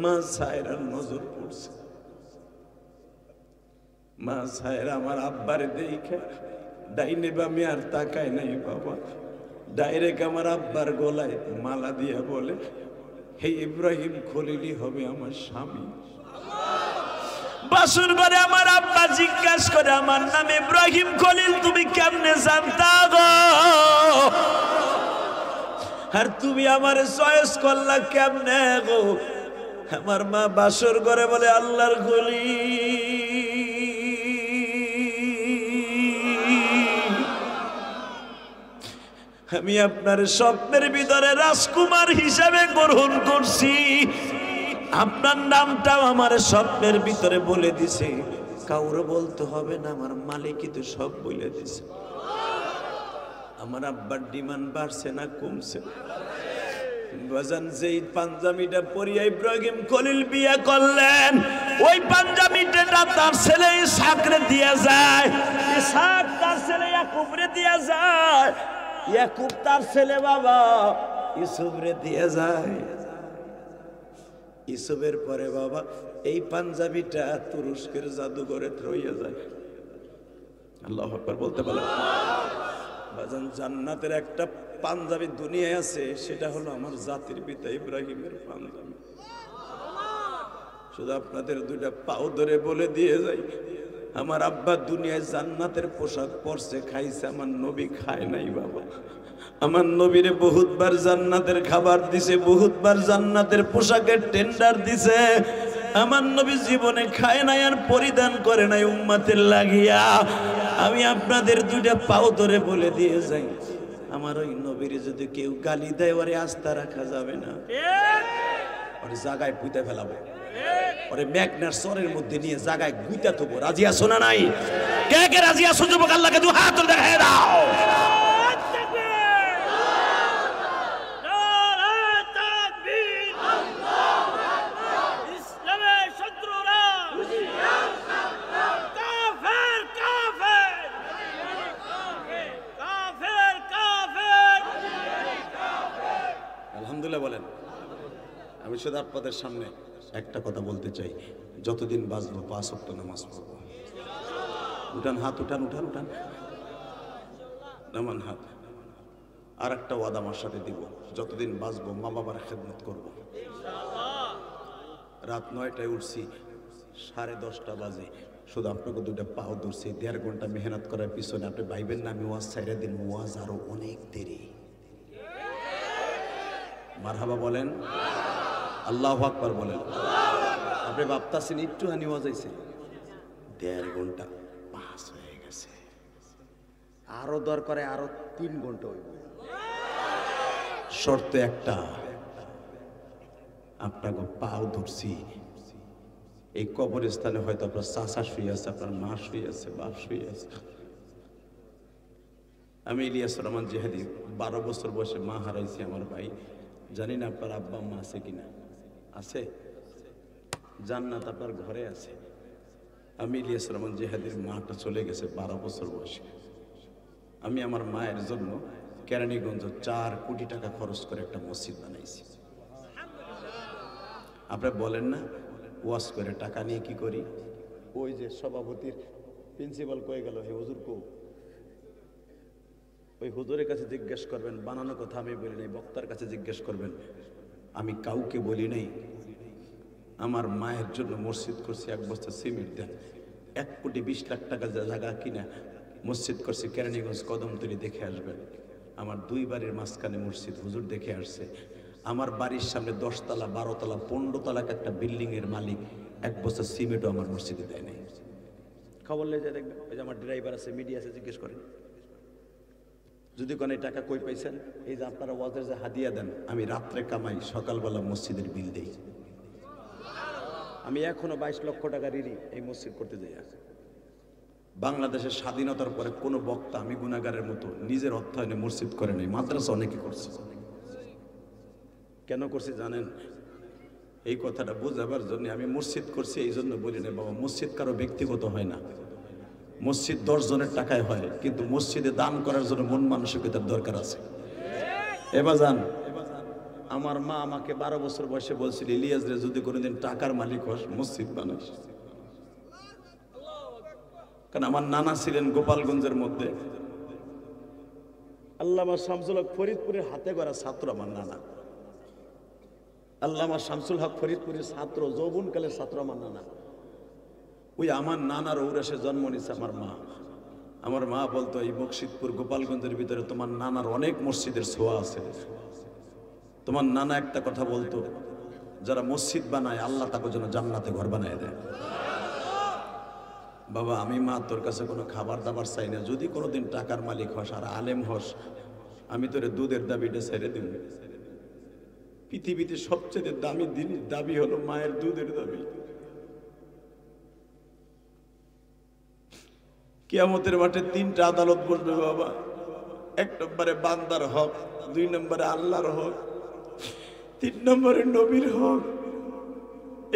মা সায়রার নজর পড়ছে। মা সায়রা আমার আব্বারে দেখে ডাইনে বামে আর তাকায় নাই বাবা, ডাইরেক্ট আমার আব্বার গলায় মালা দিয়া বলে, হে ইব্রাহিম খলিলই হবে আমার স্বামী। বাসুর ঘরে আমার আব্বা জিজ্ঞাসা করে, আমার নাম ইব্রাহিম খলিল, তুমি কেমনে জানতা গো? আর তুমি আমার চয়েস করলা কেমনে গো? আমার মা বাসুর ঘরে বলে, আল্লাহর খলিল, আমি আপনার স্বপ্নের ভিতরে রাজকুমার হিসাবে গ্রহণ করছি, আপনার নামটাও আমার স্বপ্নের ভিতরে বলে দিছে, কাউরে বলতে হবে না, আমার মালিকই তো সব বলে দিছে। আমার আব্বার ডিমান্ড বাড়ছে না কমছে? বাজান যেই পাঞ্জাবিটা পরিয়া ইব্রাহিম খলিল বিয়ে করলেন, ওই পাঞ্জাবিটা তার ছেলে ইসহাকরে দিয়ে যায়, ইসহাক তার ছেলে ইয়াকুবরে দিয়ে যায়, ইয়াকুব তার ছেলে বাবা ইউসুফরে দিয়ে যায়। ইউসুফের পরে বাবা এই পাঞ্জাবিটা তুরস্কের জাদুঘরে রইয়া যায়। আল্লাহু আকবার বলতে পারলাম? বাজান জান্নাতের একটা পাঞ্জাবি দুনিয়ায় আছে, সেটা হলো আমার জাতির পিতা ইব্রাহিমের পাঞ্জাবি। শুধু আপনাদের 2টা পাও ধরে বলে দিয়ে যাই, আমার আব্বা দুনিয়ায় জান্নাতের পোশাক পরছে, খাইছে, আমার নবী খায় নাই বাবা। আমার নবীরে বহুতবার জান্নাতের খাবার দিছে, বহুতবার জান্নাতের পোশাকের টেন্ডার দিছে, আমার নবী জীবনে খায় নাই আর পরিধান করে নাই উম্মতের লাগিয়া। আমি আপনাদের 2টা পাও ধরে বলে দিয়ে যাই, আমার ওই নবীরে যদি কেউ গালি দেয়, ওরে আস্থা রাখা যাবে না, ওরে জায়গায় পুঁতে ফেলাবো, ওরে মেঘনার সরের মধ্যে নিয়ে জায়গায় গুইতা থবো। রাজি আছো না নাই? কে কে রাজি আছো? যুবক আল্লাহকে 2 হাত তুলে দেখায় দাও। মুর্শিদ আপনাদের সামনে একটা কথা বলতে চাই, যতদিন বাঁচবো 5 ওয়াক্ত নামাজ পড়বো। উঠান হাত, উঠান উঠান উঠান, নামান হাত। আর একটা ওয়াদা আমার সাথে দিব, যতদিন বাঁচবো মা বাবার খেদমত করব। রাত 9টায় উঠছি, 10:30 বাজে, শুধু আপনাকে 2টা পাও ধরছি। 1.5 ঘন্টা মেহনত করার পিছনে আপনি ভাইবেন না আমি ওয়াজ ছাইরা দিন, ওয়াজ আরো অনেক দেরি। মারহাবা বলেন, আল্লাহু আকবার বলেন। আপনি ভাবতাছেন একটু হানি ওয়াজ হইছে, 1.5 ঘন্টা পাস হয়ে গেছে, আরো দরকারে আরো 3 ঘন্টা হইব। শর্ত একটা, আপনাকে পাও ধরছি, এই কবরস্থানে হয়তো আপনার চাচা শুয়ে আছে, আপনার মা শুয়ে আছে, বাপ শুয়ে আছে। আমি ইলিয়াস রহমান জিহাদি, 12 বছর বয়সে মা হারাইছি আমার ভাই। জানি না আপনার আব্বা আম্মা আছে কিনা, আছে? জান্নাত আপনার ঘরে আছে। আমি ইলিয়াস রহমান জিহাদির মাটা চলে গেছে 12 বছর বয়সে। আমি আমার মায়ের জন্য কেরানীগঞ্জ 4 কোটি টাকা খরচ করে একটা মসজিদ বানাইছি। আপনারা বলেন না ওয়াজ করে টাকা নিয়ে কি করি? ওই যে সভাপতির প্রিন্সিপাল কয়ে গেল, হে হুজুর কো, ওই হুজুরের কাছে জিজ্ঞেস করবেন, বানানো কথা আমি বলি নাই, বক্তার কাছে জিজ্ঞেস করবেন, আমি কাউকে বলি নাই। আমার মায়ের জন্য মসজিদ করছি, 1 বস্তা সিমেন্ট দেন, 1,20,00,000 টাকা জায়গা কিনা মসজিদ করছি কেরানীগঞ্জ কদমতলী, দেখে আসবেন। আমার 2 বাড়ির মাঝখানে মসজিদ, হুজুর দেখে আসছে। আমার বাড়ির সামনে 10 তলা 12 তলা 15 তলা একটা বিল্ডিং এর মালিক 1 বস্তা সিমেন্টও আমার মসজিদে দেয় নাই। খবর লেগে যায় দেখবেন, ওই যে আমার ড্রাইভার আছে, মিডিয়া আছে, জিজ্ঞেস করেন। যদি কোনো টাকা কই পাইছেন, এই যে আপনারা ওয়াজের যে হাদিয়া দেন, আমি রাত্রে কামাই, সকালবেলা মসজিদের বিল দেই। আমি এখনো 22 লক্ষ টাকা ঋণী এই মসজিদ করতে যাই। বাংলাদেশের স্বাধীনতার পরে কোনো বক্তা আমি গুনাহগারের মতো নিজের অর্থায়নে মসজিদ করে নাই, মাদ্রাসা অনেকে করছে। কেন করছি জানেন? এই কথাটা বোঝাবার জন্য। আমি মসজিদ করছি এই জন্য বলি না বাবা, মসজিদ কারো ব্যক্তিগত হয় না, মসজিদ 10 জনের টাকায় হয়, কিন্তু মসজিদে দান করার জন্য মন মানসিকতার দরকার আছে। এবার যান, আমার মা আমাকে 12 বছর বয়সে বলছিল, ইলিয়াস রে যদি কোনোদিন টাকার মালিক হস মসজিদ বানাস। কারণ আমার নানা ছিলেন গোপালগঞ্জের মধ্যে, আল্লামা শামসুল হক ফরিদপুরের হাতে গড়া ছাত্র আমার নানা। আল্লামা শামসুল হক ফরিদপুরের ছাত্র, যৌবনকালের ছাত্র আমার নানা। ওই আমার নানার ঔরাসে জন্ম নিচ্ছে আমার মা। আমার মা বলতো, এই বকশিদপুর গোপালগঞ্জের ভিতরে তোমার নানার অনেক মসজিদের ছোঁয়া আছে। তোমার নানা একটা কথা বলতো, যারা মসজিদ বানায় আল্লাহ তাকে যেন জান্নাতে ঘর বানায় দেয়। বাবা আমি মা তোর কাছে কোনো খাবার দাবার চাই না, যদি কোনোদিন টাকার মালিক হস আর আলেম হস, আমি তোরে দুধের দাবিটা ছেড়ে দিব। পৃথিবীতে সবচেয়ে দামি দাবি হলো মায়ের দুধের দাবি। কিয়ামতের মাঠে 3টা আদালত বসবে বাবা। 1 নম্বরে বান্দার হক, 2 নম্বরে আল্লাহর হক, 3 নম্বরে নবীর হক।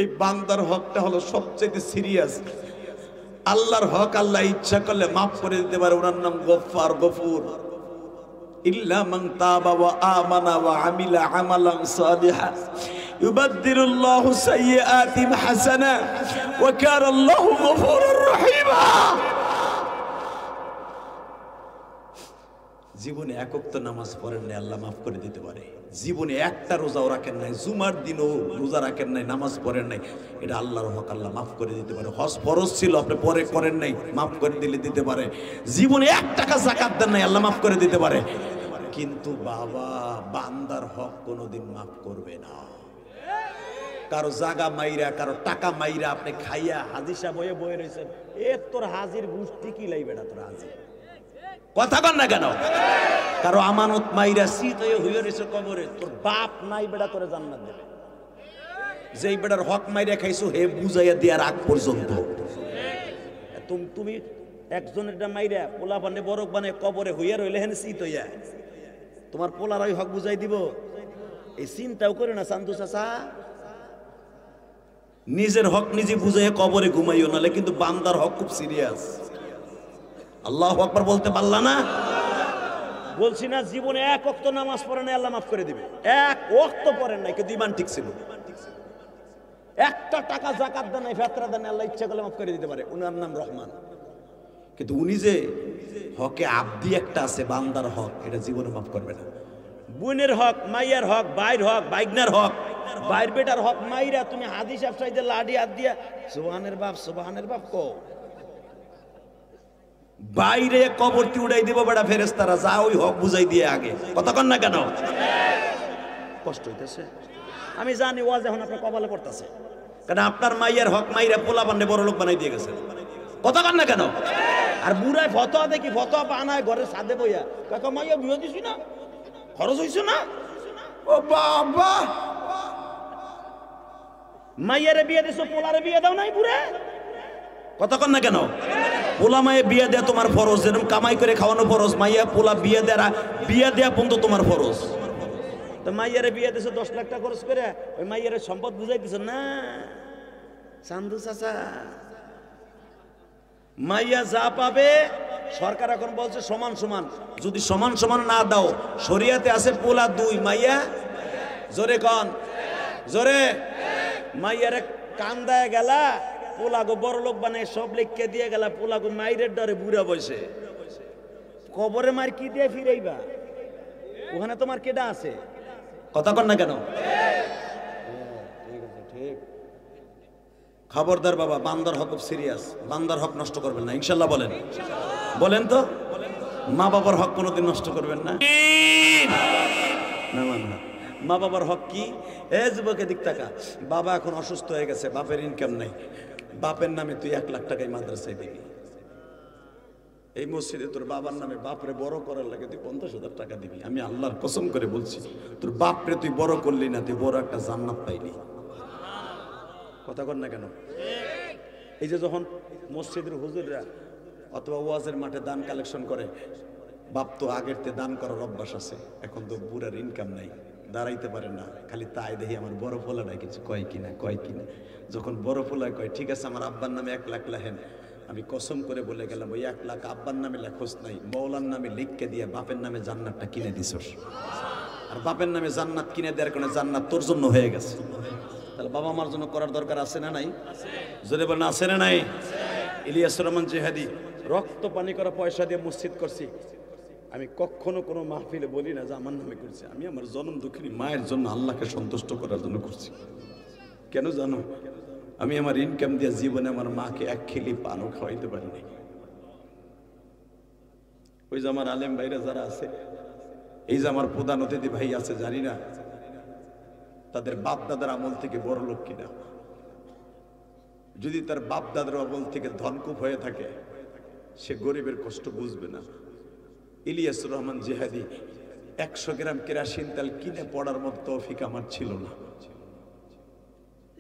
এই বান্দার হকটা হলো সবচেয়ে সিরিয়াস। আল্লাহর হক আল্লাহ ইচ্ছা করলে মাফ করে দিতে পারে, ওনার নাম গফফার, গফুর। ইল্লা মান তাবা ওয়া আমানা ওয়া আমিলা আমালান সালিহা ইউবাদদিলুল্লাহু সাইয়্যাতিহিম হাসানা ওয়া কানা আল্লাহু গফুরুর রহিমা। জীবনে 1 ওয়াক্ত নামাজ পড়েন নাই, আল্লাহ মাফ করে দিতে পারে। জীবনে একটা রোজাও রাখেন নাই, জুমার দিনও রোজা রাখেন নাই, নামাজ পড়েন নাই, এটা আল্লাহর হক, আল্লাহ মাফ করে দিতে পারে। হজ ফরজ ছিল, আপনি পরে করেন নাই, মাফ করে দিলে দিতে পারে। জীবনে 1 টাকা যাকাত দেন নাই, আল্লাহ মাফ করে দিতে পারে। কিন্তু বাবা বান্দার হক কোনোদিন মাফ করবে না। কারো জাগা মাইরা, কারো টাকা মাইরা আপনি খাইয়া হাজি সাহেব হয়ে বয়ে রয়েছেন, এ তোর হাজির বুঝতে কি লাইবে না, তোর হাজির কথা কন না কেন? কারো আমানত মাইরা শীত হয়ে রয়েছে কবরে, তোর বাপ নাই বেটা তোরে জান্নাত দেবে। যেই বেটার হক মাইরা খাইছো হে বুঝাইয়া দেওয়ার আগ পর্যন্ত। তুমি একজনের মাইরা পোলা বানে বরক বানে কবরে হইয়া রইলে হেন শীত হইয়া তোমার পোলার ওই হক বুঝাই দিব, এই চিন্তাও করে না চান্দু চাচা। নিজের হক নিজে বুঝাইয়া কবরে ঘুমাইও, নালে কিন্তু বান্দার হক খুব সিরিয়াস। আল্লাহু আকবার বলতে পারলা না? বলছি না জীবনে 1 ওয়াক্ত নামাজ পড়ে নাই, আল্লাহ মাফ করে দিবে। 1 ওয়াক্ত পড়েন নাই, কিন্তু ঈমান ঠিক ছিল। একটা টাকা যাকাত দেন নাই, ফেতরা দেন, আল্লাহ ইচ্ছা করলে মাফ করে দিতে পারে। উনার নাম রহমান। কিন্তু উনি যে হকে আব্দি একটা আছে, বান্দার হক, এটা জীবনে মাফ করবে না। বোনের হক, মাইয়ার হক, ভাইয়ের হক, বাইগনার হক, ভাইয়ের বেটার হক মাইরা তুমি হাদিস আফসাইদে লাডি হাত দিয়া সুবহানের বাপ কো বাইরে কবরটি উড়াই দিব বেটা ফেরেশতারা, যা ওই হক বুঝাই দিয়ে আগে। কথা কন না কেন? কষ্ট হইতেছে আমি জানি, ওয়াজ এখন আপনার কপালে পড়তেছে, কারণ আপনার মাইয়ার হক মাইরা পোলা বান্ডে বড় লোক বানাই দিয়ে গেছে। কথা কন না কেন? আর বুড়ায় ফতোয়া দেখি, ফতোয়া বানায় ঘরের সাথে বইয়া, কাকা মাইয়া বিয়ে দিছি না, খরচ হইছে না, ও বাবা মাইয়ারে বিয়ে দিছো, পোলারে বিয়ে দাও নাই বুড়ে। কথা কন না কেন? পোলা মায়ে বিয়ে দেয়া তোমার ফরজ, যেরকম কামাই করে খাওয়ানো ফরজ, মাইয়া পোলা বিয়ে দেয়া পর্যন্ত তোমার ফরজ। তো মাইয়ারে বিয়ে দিছো 10 লাখ টাকা খরচ করে, ওই মাইয়ারে সম্পদ বুঝাই দিছো না চান্দু চাচা। মাইয়া যা পাবে সরকার এখন বলছে সমান সমান, যদি সমান সমান না দাও, শরিয়াতে আছে পোলা 2 মাইয়া, জোরে কন জোরে, মাইয়ারে কান্দায় গেলা, পোলাগো বড় লোক বানায় সব লিখকে দিয়ে গেলা, পোলাগো মাইরের ডরে বুড়া বসে কবরে মার কি দিয়ে ফিরাইবা, ওখানে তোমার কেডা আছে? কথা কন না কেন? ঠিক। খবরদার বাবা, বান্দার হক খুব সিরিয়াস, বান্দার হক নষ্ট করবেন না ইনশাল্লাহ। বলেন বলেন তো, মা বাবার হক কোনোদিন নষ্ট করবেন না। মা বাবার হক কি? এ যুবকে দিক টাকা, বাবা এখন অসুস্থ হয়ে গেছে, বাপের ইনকাম নাই, বাপের নামে তুই 1 লাখ টাকায় মাদ্রাসায় দিবি। এই মসজিদে তোর বাবার নামে বাপরে বড় করার লাগে তুই 50,000 টাকা দিবি। আমি আল্লাহর কসম করে বলছি, তোর বাপরে তুই বড় করলি না, তুই বড় একটা জান্নাত পাইলি। কথা কর না কেন? এই যে যখন মসজিদের হুজুররা অথবা ওয়াজের মাঠে দান কালেকশন করে, বাপ তো আগের তে দান করার অভ্যাস আছে, এখন তো বুড়ার ইনকাম নাই, দাঁড়াইতে পারে না, খালি তাই দেখি আমার বড় পোলাটা কিছু কয় কিনা। যখন বড় পোলা কয় ঠিক আছে আমার আব্বার নামে 1 লাখ লেখেন, আমি কসম করে বলে গেলাম ওই 1 লাখ আব্বার নামে লেখোস নাই, মৌলার নামে লিখকে দিয়ে বাপের নামে জান্নাতটা কিনে দিছস। আর বাপের নামে জান্নাত কিনে দেওয়ার কারণে জান্নাত তোর জন্য হয়ে গেছে। তাহলে বাবা মার জন্য করার দরকার আছে না নাই? যদি বলেন আছে না নাই? ইলিয়াস রহমান জিহাদি রক্ত পানি করা পয়সা দিয়ে মসজিদ করছি, আমি কখনো কোনো মাহফিলে বলি না যে আমার নামে করছি, আমি আমার জন্ম দুঃখিনী মায়ের জন্য, আল্লাহকে সন্তুষ্ট করার জন্য করছি। কেন জানো? আমি আমার ইনকাম দিয়ে জীবনে আমার মাকে 1 খিলি পানও খাওয়াইতে পারিনি। ওই যে আমার আলেম ভাইরা যারা আছে, এই যে আমার প্রধান অতিথি ভাই আছে, জানি না তাদের বাপ দাদার আমল থেকে বড় লোক কিনা। যদি তার বাপ দাদার আমল থেকে ধনকুপ হয়ে থাকে, সে গরিবের কষ্ট বুঝবে না। ইলিয়াস রহমান জিহাদি 100 গ্রাম কেরাসিন তেল কিনে পড়ার মতো তৌফিক আমার ছিল না।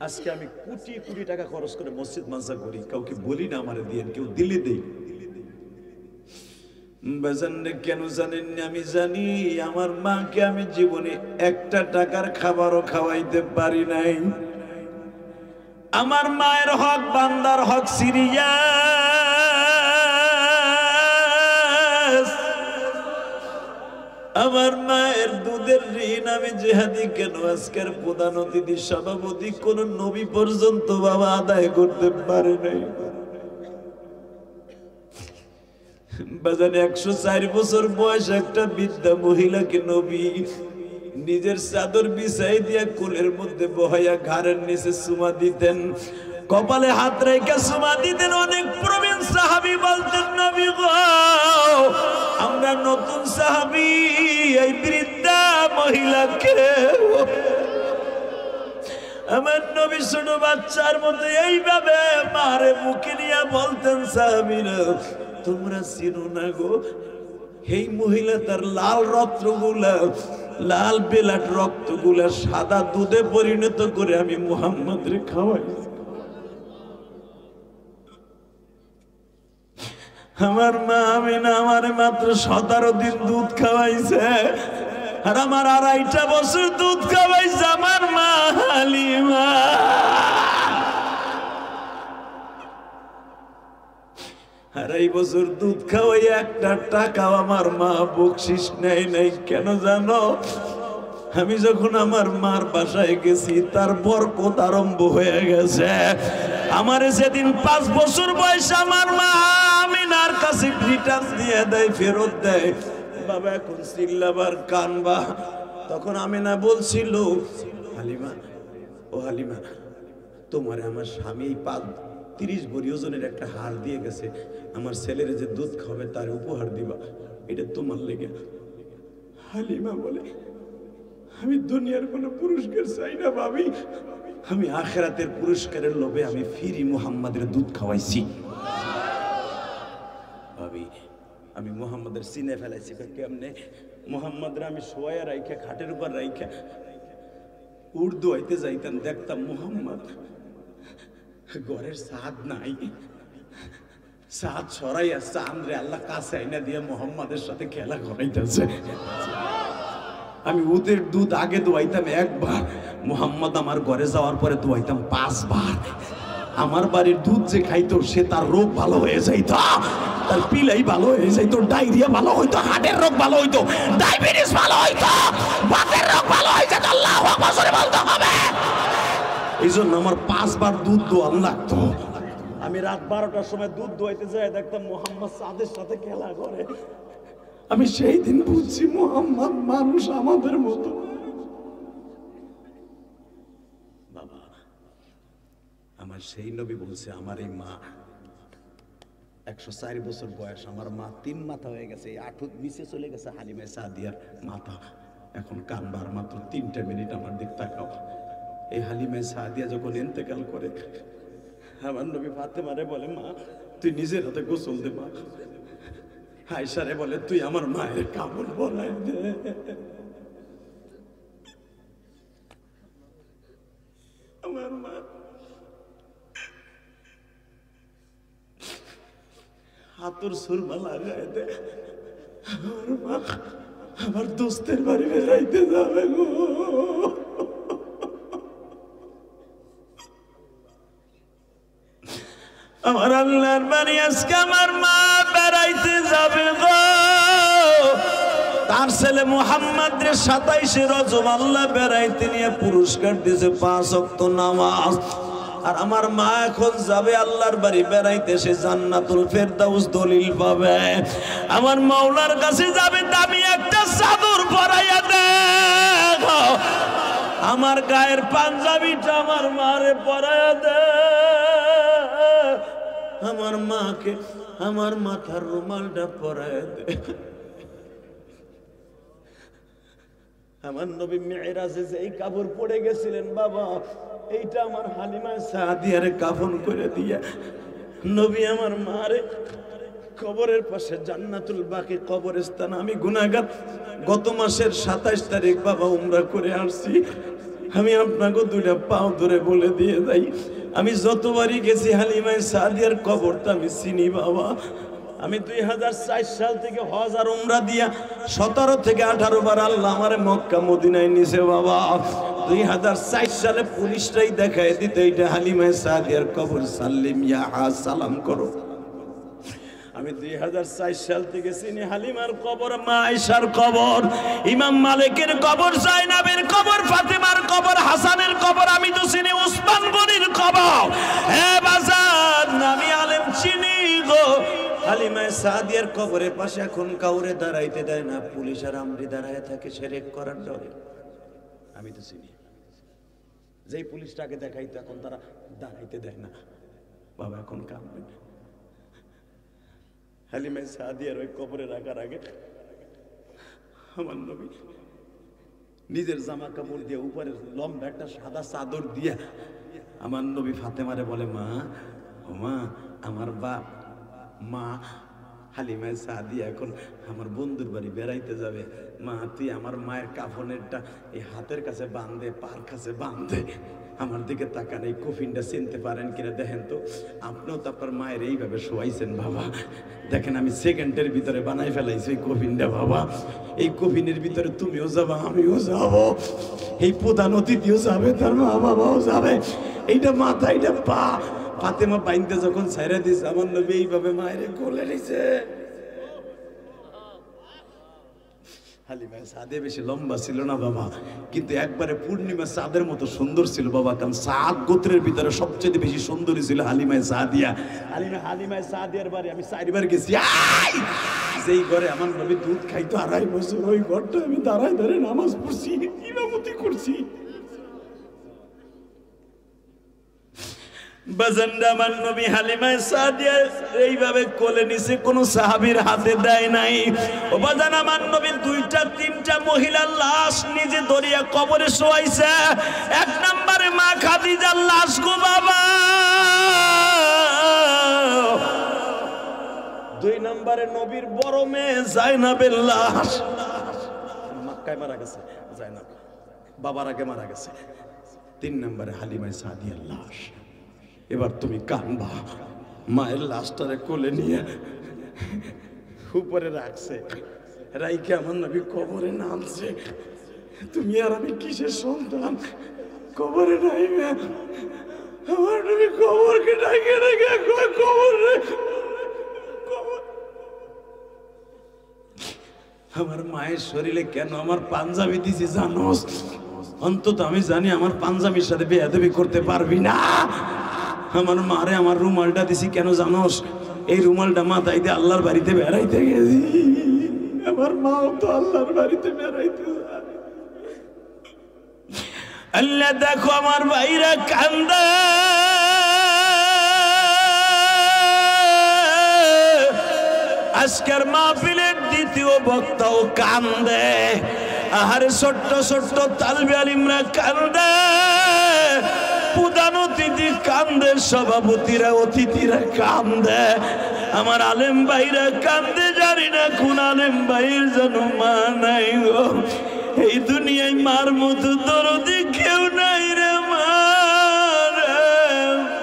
আজকে আমি কোটি কোটি টাকা খরচ করে মসজিদ মানসা করি, কাউকে বলি না আমারে দিয়েন, কেউ দিলে দেই। কেন জানেন? আমি জানি আমার মাকে আমি জীবনে 1টা টাকার খাবারও খাওয়াইতে পারি নাই। আমার মায়ের হক, বান্দার হক সিরিয়াস। আমার মায়ের দুধের ঋণ আমি জিহাদি কেন আজকের প্রধান অতিথি সভাপতি কোন নবী পর্যন্ত বাবা আদায় করতে পারে নাই। বাজানে 104 বছর বয়স একটা বৃদ্ধা মহিলাকে নবী নিজের চাদর বিছাই দিয়া কোলের মধ্যে বহাইয়া ঘাড়ের নিচে চুমা দিতেন, কপালে হাত রেখে চুমা দিতেন। অনেক প্রবীণ সাহাবী বলতেন নবী গো আমরা নতুন সাহাবী, এই বৃদ্ধা মহিলাকে আমার নবী ছোট বাচ্চার মতো এইভাবে মারে মুখে নিয়ে বলতেন সাহাবীরা তোমরা চিনো না গো, এই মহিলা তার লাল রক্তগুলা, লাল বেলাট রক্তগুলা সাদা দুধে পরিণত করে আমি মুহাম্মদরে খাওয়াই। আমার মা আমিনা আমারে মাত্র 17 দিন দুধ খাওয়াইছে, আর আমার 2.5 বছর দুধ খাওয়াইছে আমার মা হালিমা। 2.5 বছর দুধ খাওয়াই 1টা টাকাও আমার মা বকশিস নেয় নাই। কেন জানো? আমি যখন আমার মার বাসায় গেছি তার বরকত আরম্ভ হয়ে গেছে। আমার যেদিন 5 বছর বয়স আমার মা আমিনার কাছে রিটার্ন দিয়ে দেয়, ফেরত দেয়, বাবা এখন চিল্লাবার কানবা। তখন আমিনা বলছিল, হালিমা, ও হালিমা, তোমার আমার স্বামী 30 ভরি ওজনের একটা হার দিয়ে গেছে, আমার ছেলের যে দুধ খাবে তার উপহার দিবা, এটা তোমার লেগে। হালিমা বলে, আমি দুনিয়ার কোনো পুরস্কার চাই না ভাবি, আমি আখিরাতের পুরস্কারের লোভে আমি ফিরি মুহাম্মাদের দুধ খাওয়াইছি। ভাবি আমি মুহাম্মাদের সিনে ফেলাইছি কেমনে? মুহাম্মাদের আমি শোয়া রাইখা খাটের উপর রাইখা উর্দু হইতে যাইতাম, দেখতাম মুহাম্মদ ঘরের সাদ নাই, সাদ ছড়াইয়া চাঁদরে আল্লাহ কাছে আইনা দিয়ে মুহাম্মাদের সাথে খেলা করাইতেছে। আমি ওদের দুধ আগে দোয়াইতাম 1 বার, মুহাম্মদ আমার ঘরে যাওয়ার পরে দোয়াইতাম 5 বার। আমার বাড়ির দুধ যে খাইতো সে তার রোগ ভালো হয়ে যাইত, তার পিলাই ভালো হয়ে যাইত, ডায়রিয়া ভালো হইতো, হার্টের রোগ ভালো হইতো, ডায়াবেটিস ভালো হইতো, বাতের রোগ ভালো হয়ে যেত। আল্লাহু আকবার জোরে বলতে হবে। এই জন্য আমার 5 বার দুধ দোয়ান লাগতো। আমি রাত 12টার সময় দুধ দোয়াইতে যাই, দেখতাম মুহাম্মদ সাদের সাথে খেলা করে। আমি সেই দিন বুঝছি মুহাম্মদ মানুষ আমাদের মতো। বাবা আমার সেই নবী বলছে, আমার এই মা 104 বছর বয়স, আমার মা 3 মাথা হয়ে গেছে, এই আঁঠুর নিচে চলে গেছে হালিমা সাদিয়ার মাথা। এখন কানবার মাত্র 3টা মিনিট আমার দিক তাকাও। এই হালিমা সাদিয়া যখন ইন্তেকাল করে, আমার নবী ফাতেমারে বলে, মা তুই নিজের হাতে গোসল দে। মা আয়েশারে বলে, তুই আমার মায়ের কাপড় বলাই দে। আমার মা হাতুর সুরমা লাগায় দে। আমার মা আমার দোস্তের বাড়ি বেড়াইতে যাবে গো। আমার আল্লাহর বাড়ি আজকে আমার মা বেড়াইতে যাবে গো। তার ছেলে মুহাম্মদ রে 27শে রজব আল্লাহ বেড়াইতে নিয়ে পুরস্কার দিয়েছে 5 ওয়াক্ত নামাজ। আর আমার মা এখন যাবে আল্লাহর বাড়ি বেড়াইতে, সে জান্নাতুল ফেরদাউস দলিল পাবে। আমার মাওলার কাছে যাবে, দামি একটা চাদর পরাইয়া দে। আমার গায়ের পাঞ্জাবিটা আমার মারে পরাইয়া দে। আমার মাকে আমার মাথার রুমালটা পরাইয়া দে। আমার নবী মিরাজে যে এই কাপড় পরে গেছিলেন বাবা, এইটা আমার হালিমা সাদিয়ারে কাফন করে দিয়া নবী আমার মারে কবরের পাশে জান্নাতুল বাকি কবরস্থান। আমি গুনাহগার, গত মাসের 27 তারিখ বাবা উমরা করে আসছি। আমি আপনাকে 2টা পাও ধরে বলে দিয়ে যাই, আমি যতবারই গেছি হালিমা সাদিয়ার কবরটা আমি চিনি বাবা। আমি 2004 সাল থেকে হজ আর উমরা দিয়া 17 থেকে 18 বার আল্লাহ আমারে মক্কা মদিনায় নিছে বাবা। 2004 সালে পুলিশটাই দেখায় দিতে, এইটা হালিমা সাদিয়ার কবর, সাল্লিম ইয়া সালাম করো। আমি 2004 সাল থেকে চিনি হালিমার কবর, মা আয়েশার কবর, ইমাম মালিকের কবর, জাইনাবের কবর, ফাতেমার কবর, হাসানের কবর, আমি তো চিনি উসমান গনির কবর। হে বাজার আমি আলেম চিনি গো। হালিমা সাদিয়ার কবরের পাশে এখন কাউরে দাঁড়াইতে দেয় না, পুলিশ আর আমরি দাঁড়ায় থাকে শিরক করার ডরে। আমি তো চিনি, যেই পুলিশটাকে দেখাইতো এখন তারা দাঁড়াইতে দেয় না বাবা। এখন কাঁদবেন হালিমা সাদিয়ার ওই কবরে রাখার আগে আমার নবী নিজের জামা কাপড় দিয়ে উপরে লম্বা একটা সাদা চাদর দিয়া আমার নবী ফাতেমারে বলে, মা ও মা, আমার বাপ মা হালিমা সাদিয়া এখন আমার বন্ধুর বাড়ি বেড়াইতে যাবে, মা তুই আমার মায়ের কাফনেরটা এই হাতের কাছে বাঁধে, পার কাছে বাঁধে। আমার দিকে তাকান, এই কফিনটা চিনতে পারেন কিনা দেখেন তো। আপনিও তো আপনার মায়ের এইভাবে শোয়াইছেন বাবা, দেখেন আমি সেকেন্ডের ভিতরে বানাই ফেলাইছি এই কফিনটা বাবা। এই কফিনের ভিতরে তুমিও যাবা, আমিও যাব, এই প্রধান অতিথিও যাবে, তার মা বাবাও যাবে। এইটা মাথা, এইটা পা। ফাতেমা বাইনতে যখন ছাইরা দিছে আমার নবী এইভাবে মায়ের কোলে নিছে। হালিমা সাদে বেশি লম্বা ছিল না বাবা, কিন্তু একবারে পূর্ণিমা চাঁদের মতো সুন্দর ছিল বাবা। কারণ সাদ গোত্রের ভিতরে সবচেয়ে বেশি সুন্দরী ছিল হালিমায় সাদিয়া। হালিমায় সাদিয়ার বাড়ি আমি 4 বার গেছি। যেই ঘরে আমার নবী দুধ খাইতো 2.5 বছর, ওই ঘরটা আমি দাঁড়ায় দাঁড়ায় নামাজ পড়ছি, ইমামতি করছি। বাজানরা আমার নবী হালিমায়ে সাদিয়া এইভাবে কোলে নিছে, কোন সাহাবীর হাতে দেয় নাই। ও বাজান আমার নবী 2-3টা মহিলার লাশ নিজে দরিয়া কবরে শোয়াইছে। 1 নম্বরে মা খাদিজার লাশ গো বাবা, 2 নম্বরে নবীর বড় মেয়ে জাইনাবের লাশ। মক্কায় মারা গেছে জাইনাব, বাবার আগে মারা গেছে। 3 নম্বরে হালিমায়ে সাদিয়ার লাশ। এবার তুমি কানবা। মায়ের লাশটারে কোলে নিয়ে উপরে রাখছে, রাইকে আমার নবী কবরে নামছে। তুমি আর আমি কিসের সন্তান? কবরে নাইবে আমার নবী, কবরকে ডাকে ডাকে কবর রে কবর। আমার মায়ের শরীরে কেন আমার পাঞ্জাবি দিছি জানোস? অন্তত আমি জানি আমার পাঞ্জাবির সাথে বেয়াদবি করতে পারবি না। আমার মারে আমার রুমালটা দিছি কেন জানোস? এই রুমালটা মাথায় দিয়ে আল্লাহর বাড়িতে বেড়াইতে গেছি। আমার মাও তো আল্লাহর বাড়িতে বেড়াইতে যায়। আল্লাহ দেখো আমার ভাইরা কান্দে, আজকের মাহফিলের দ্বিতীয় বক্তাও কান্দে। আহারে ছোট্ট ছোট্ট তালবে আলিমরা কান্দে, প্রধান অতিথি কান্দে, সভাপতিরা অতিথিরা কান্দে, আমার আলেম ভাইরা কান্দে। জানি না কোন আলেম ভাইয়ের যেন মা নাই গো। এই দুনিয়ায় মার মতো দরদি কেউ নাই রে মা রে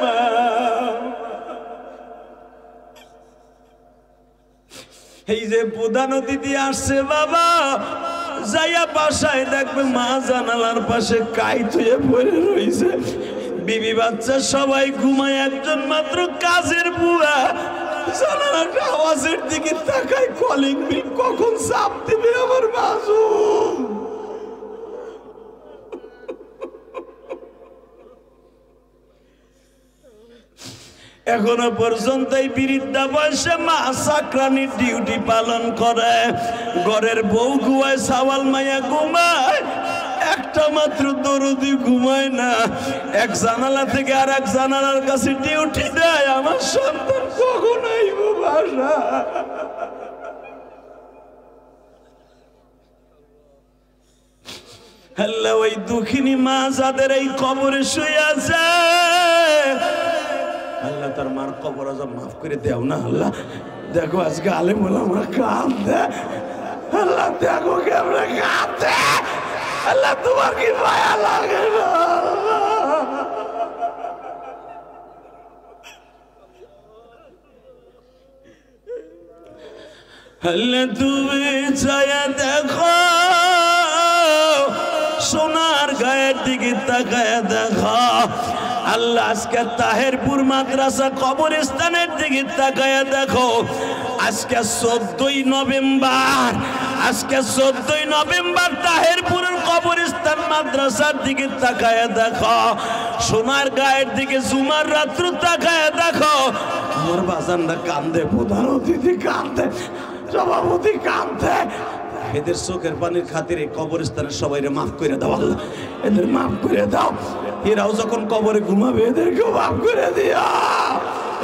মা। এই যে প্রধান অতিথি আসছে বাবা, যাইয়া বাসায় দেখবে মা জানালার পাশে কাইত হয়ে পড়ে রইছে, বিবি বাচ্চা সবাই ঘুমায়, একজন মাত্র কাজের বুয়া জানালার আওয়াজের দিকে তাকায়, কলিং বিল কখন চাপ দিবে আমার মাসুম। এখনো পর্যন্ত এই বৃদ্ধা বয়সে মা চাকরানির ডিউটি পালন করে। ঘরের বউ ঘুমায়, সাওয়াল মাইয়া ঘুমায়, একটা মাত্র দরদি ঘুমায় না। এক জানালা থেকে আর এক জানালার কাছে ডিউটি দেয়, আমার সন্তান কখন আইব বাসা। আল্লাহ ওই দুঃখিনী মা যাদের এই কবরে শুয়ে আছে, আল্লাহ তার মার কবর আজব মাফ করে দেও না। আল্লাহ দেখো আজকে আলেম ওলামা কাঁদে, আল্লাহ দেখো কেমনে কাঁদে। আল্লাহ তোমার কি মায়া লাগে না? আল্লাহ তুমি ছায়া দেখো, সোনার গায়ের দিকে তাকায় দেখো। আল্লাহ আজকে তাহেরপুর মাদ্রাসা কবরস্থানের দিকে তাকায় দেখো। আজকে 14ই নভেম্বর, আজকে 14ই নভেম্বর তাহেরপুরের কবরস্থান মাদ্রাসার দিকে তাকায় দেখো। সোনার গায়ের দিকে জুমার রাত্র তাকায় দেখো। আমার বাজানরা কান্দে, প্রধান অতিথি কান্দে, সভাপতি কান্দে। এদের চোখের পানির খাতিরে কবরস্থানের সবাইরে মাফ করে দাও আল্লাহ, এদের মাফ করে দাও। এরাও যখন কবরে ঘুমাবে এদেরকেও মাফ করে দিও।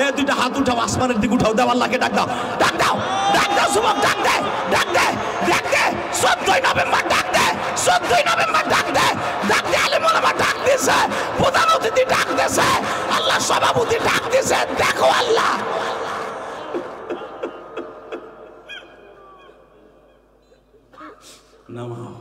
এ 2টা হাত উঠাও, আসমানের দিকে উঠাও, দাও আল্লাহকে ডাক দাও, ডাক দাও, ডাক দাও, যুবক ডাক দে, ডাক দে, ডাক দে। 14ই নভেম্বর ডাক দে, 14ই নভেম্বর ডাক দে, ডাক দে। আলেম ওলামা ডাক দিছে, প্রধান অতিথি ডাক দিছে, আল্লাহ সভাপতি ডাক দিছে। দেখো আল্লাহ নামাও।